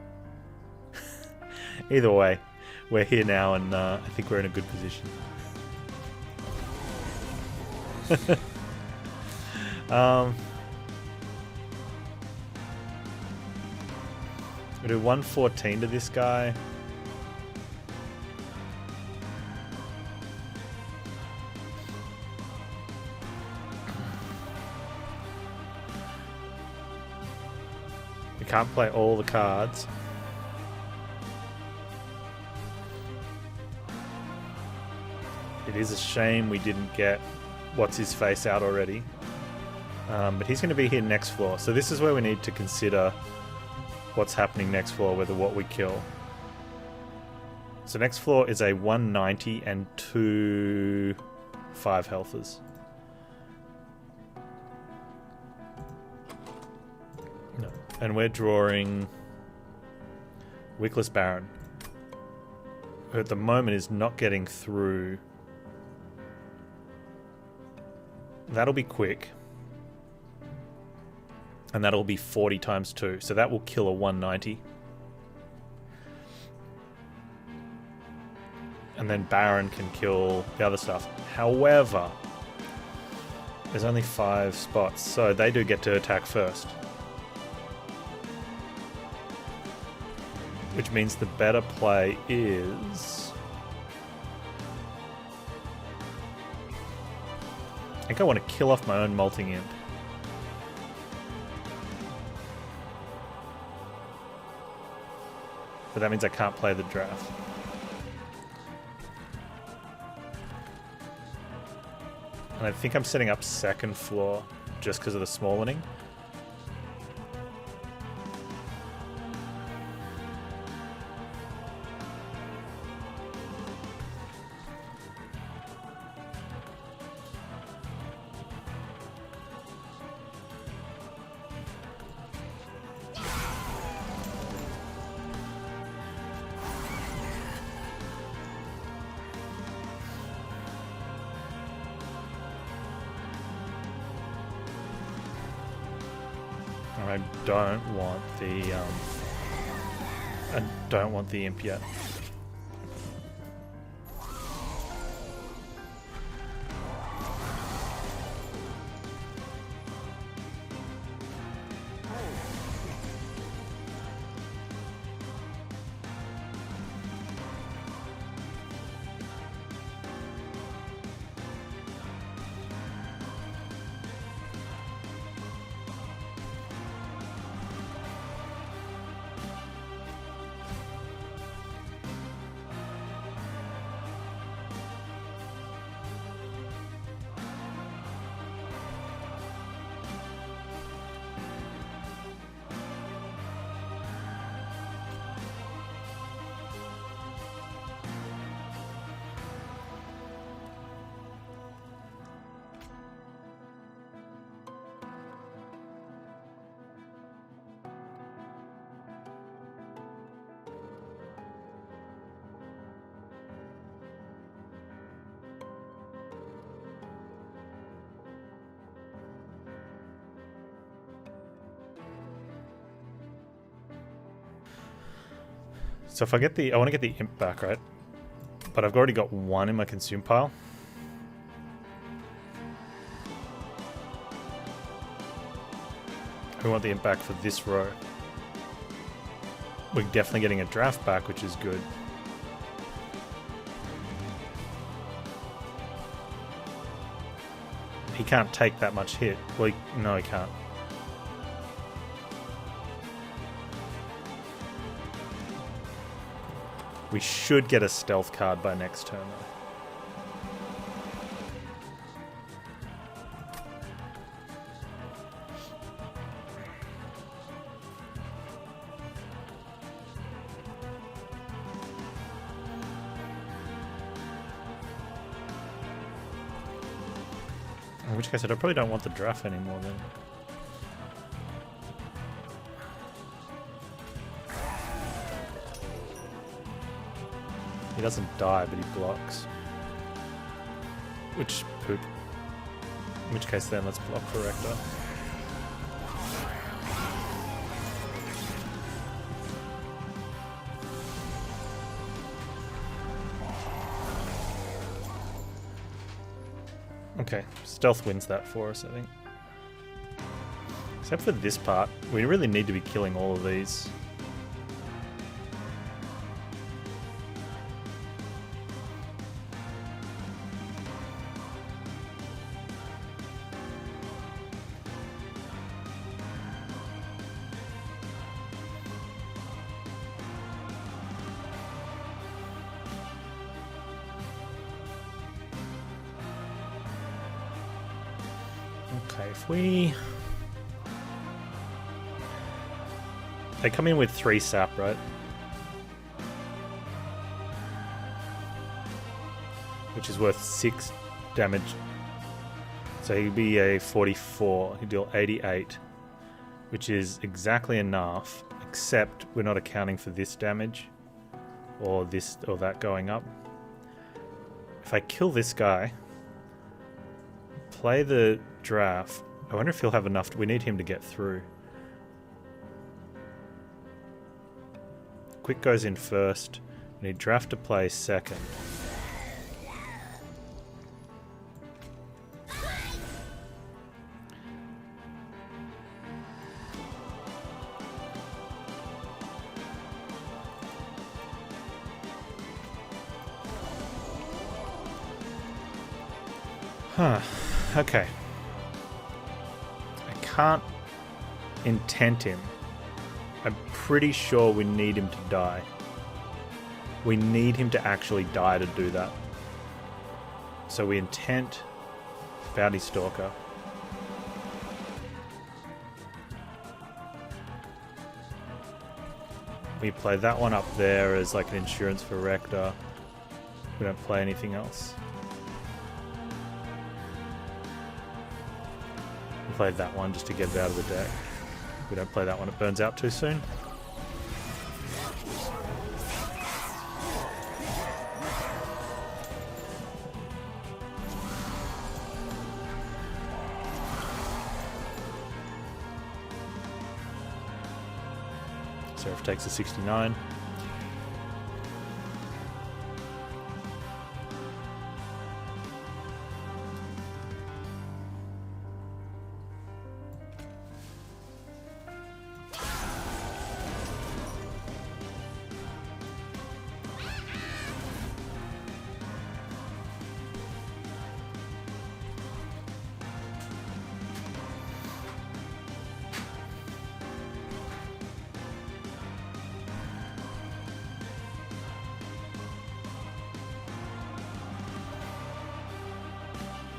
Either way, we're here now, and I think we're in a good position. We do 114 to this guy. We can't play all the cards. It is a shame we didn't get what's his face out already. But he's going to be here next floor. So this is where we need to consider what's happening next floor, whether what we kill. So next floor is a 190 and 2 5-healthers. No. And we're drawing Wickless Baron, who at the moment is not getting through. That'll be quick. And that'll be 40 times 2. So that will kill a 190. And then Baron can kill the other stuff. However, there's only 5 spots, so they do get to attack first. Which means the better play is... I think I want to kill off my own Molting Imp. But that means I can't play the draft. And I think I'm setting up second floor just because of the smallening. I don't want the imp yet. So if I get I want to get the imp back, right? But I've already got 1 in my consume pile. I want the imp back for this row. We're definitely getting a draft back, which is good. He can't take that much hit. Well, no, he can't. We should get a stealth card by next turn, though. In which case I probably don't want the draft anymore then. He doesn't die, but he blocks. Which poop. In which case then let's block for Rector. Okay, stealth wins that for us, I think. Except for this part, we really need to be killing all of these. Okay, if we... They come in with 3 sap, right? Which is worth 6 damage. So he'd be a 44. He'd deal 88. Which is exactly enough, except we're not accounting for this damage. Or this or that going up. If I kill this guy... Play the draft. I wonder if he'll have enough. We need him to get through. Quick goes in first. We need draft to play second. Huh. Okay. I can't intent him. I'm pretty sure we need him to die. We need him to actually die to do that. So we intent Bounty Stalker. We play that one up there as like an insurance for Rector. We don't play anything else. Play that one just to get it out of the deck. We don't play that one, it burns out too soon. Seraph takes a 69.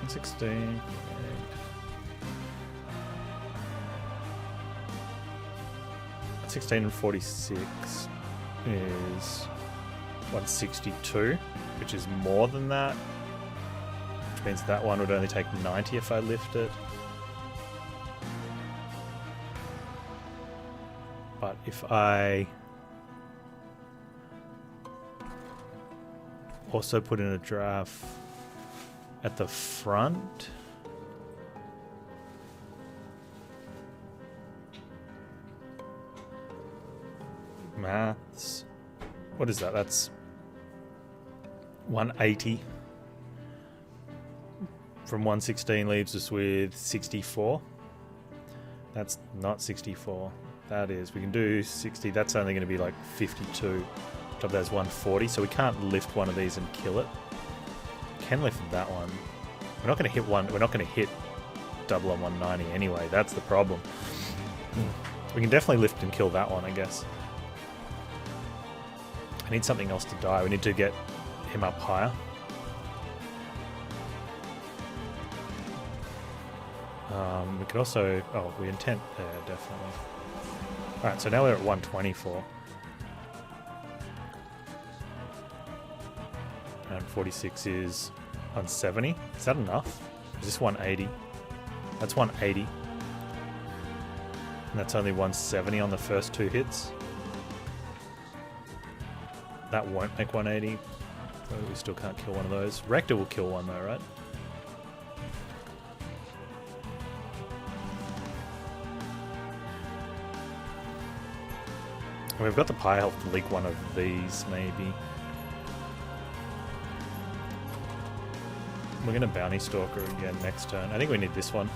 $16. 16 and 46 is 162, which is more than that. Which means that one would only take 90 if I lift it. But if I also put in a draft at the front, maths, what is that? That's 180 from 116 leaves us with 64. That's not 64. That is, we can do 60. That's only going to be like 52. Top of that's 140. So we can't lift one of these and kill it. Can lift that one. We're not going to hit one. We're not going to hit double on 190 anyway. That's the problem. We can definitely lift and kill that one, I guess. I need something else to die. We need to get him up higher. We could also... Oh, we intent there, definitely. Alright, so now we're at 124. And 46 is on 70. Is that enough? Is this 180? That's 180. And that's only 170 on the first 2 hits. That won't make 180. So we still can't kill one of those. Rector will kill one though, right? And we've got the Pie Health to leak one of these, maybe. We're going to Bounty Stalker again next turn. I think we need this one.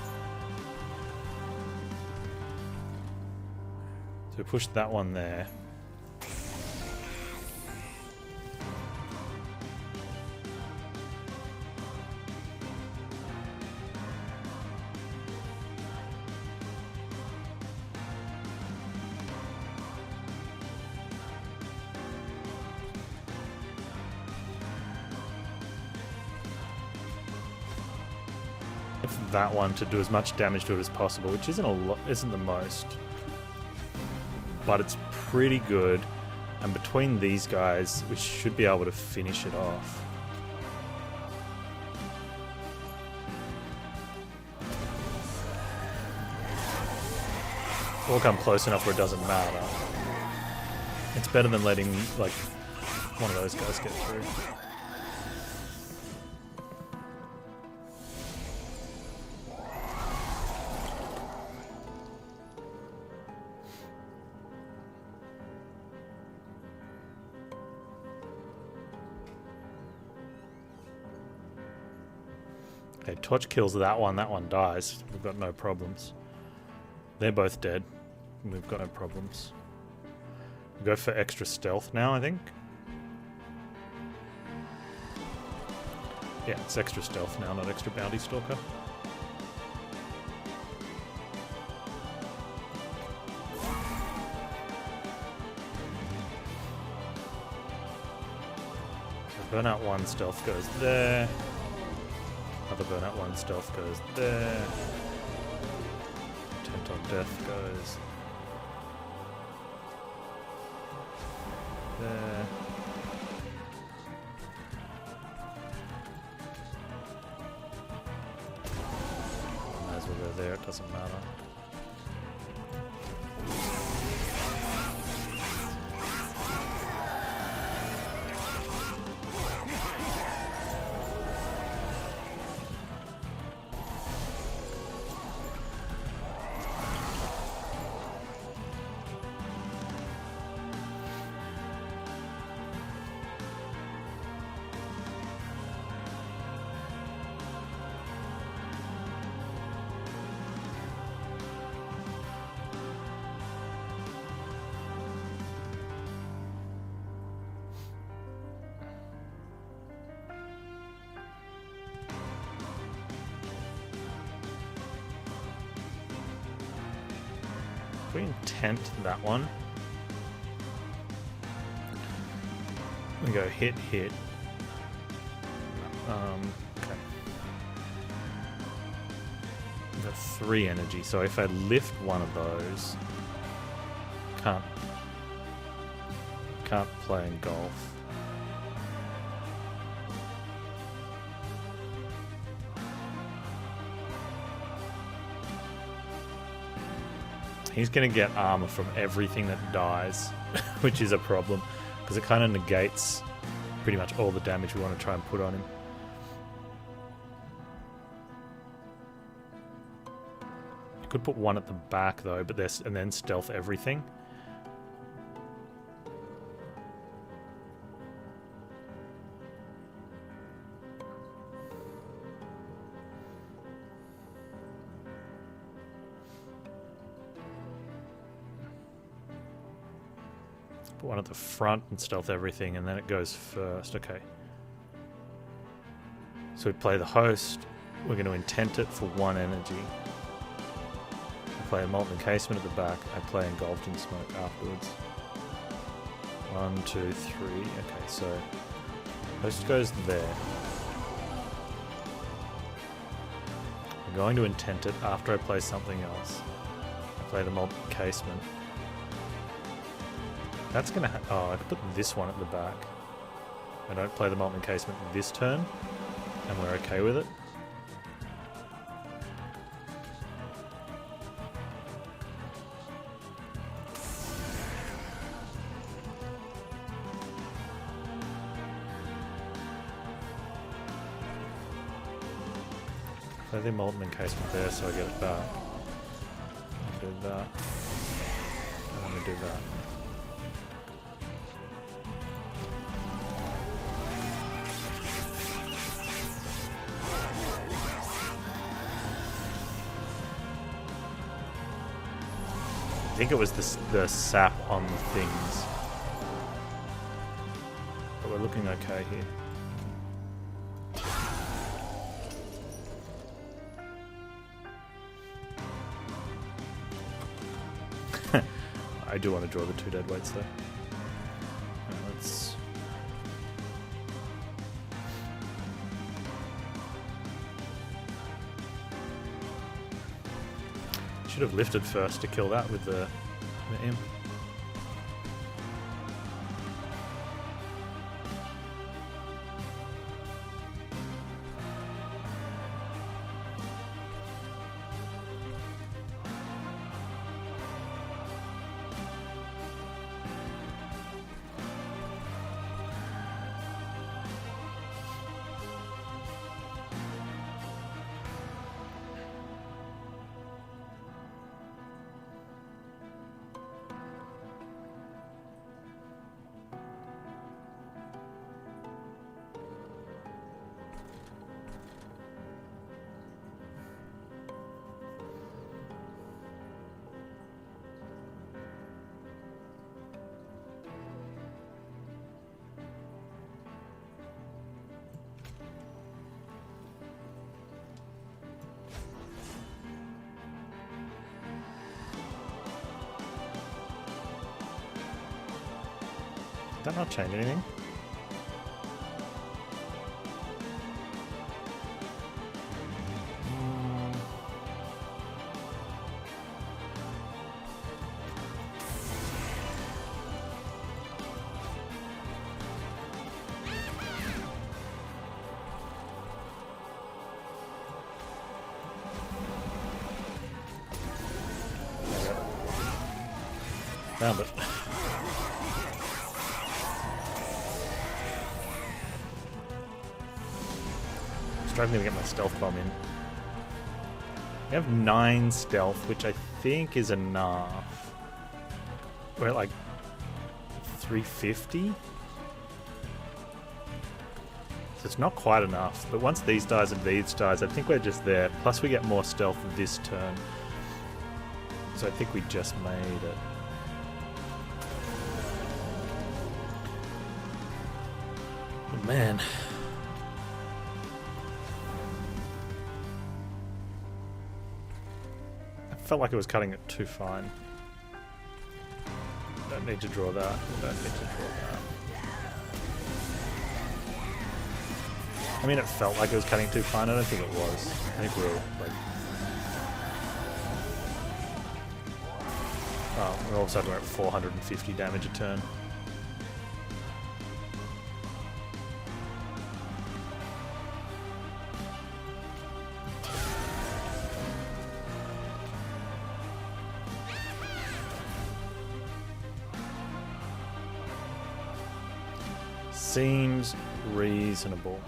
So we push that one there. That one to do as much damage to it as possible, which isn't the most, but it's pretty good. And between these guys, we should be able to finish it off. We'll come close enough where it doesn't matter. It's better than letting like one of those guys get through. Okay, Torch kills that one dies. We've got no problems. They're both dead. We've got no problems. We go for extra stealth now, I think. Yeah, it's extra stealth now, not extra Bounty Stalker. So Burnout 1 stealth goes there. Other Burnout 1 stealth goes there. Tent on Death goes there. Might as well go there, it doesn't matter. We intent that one. We go hit. Okay. We've got 3 energy, so if I lift one of those, can't play in golf. He's going to get armor from everything that dies, which is a problem, because it kind of negates pretty much all the damage we want to try and put on him. You could put one at the back though, but and then stealth everything. Put one at the front and stealth everything, and then it goes first. Okay. So we play the host. We're going to intent it for 1 energy. I play a Molten Encasement at the back. I play Engulfed in Smoke afterwards. 1, 2, 3. Okay, so host goes there. I'm going to intent it after I play something else. I play the Molten Encasement. That's gonna I could put this one at the back. I don't play the Molten Encasement this turn, and we're okay with it. So the molten encasement there, so I get it back. I'll do that. I want to do that. I think it was the sap on the things. But we're looking okay here. I do want to draw the 2 dead weights though. Let's... Should have lifted first to kill that with the imp. Did that not change anything? Found it. Struggling to get my stealth bomb in. We have 9 stealth, which I think is enough. We're at like 350. So it's not quite enough. But once these dies and these dies, I think we're just there. Plus we get more stealth this turn. So I think we just made it. Oh, man. Felt like it was cutting it too fine. Don't need to draw that. Don't need to draw that. I mean, it felt like it was cutting too fine. I don't think it was. I think we were like... Oh, we're all of a sudden we're at 450 damage a turn. Seems reasonable.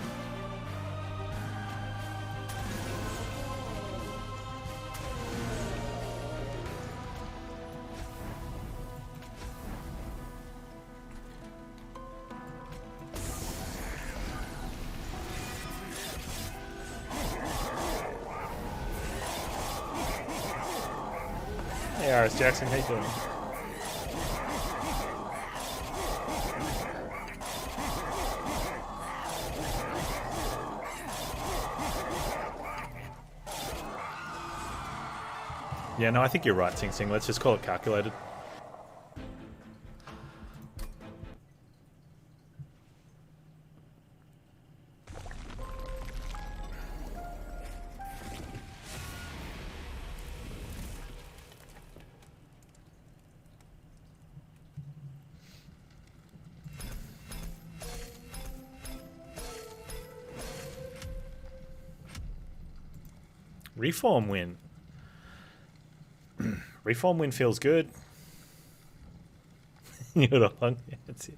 Hey, Aris Jackson, how you doing? Yeah, no, I think you're right, Sing Sing. Let's just call it calculated. Reform win. Reform win feels good. You're long. Yeah, that's it.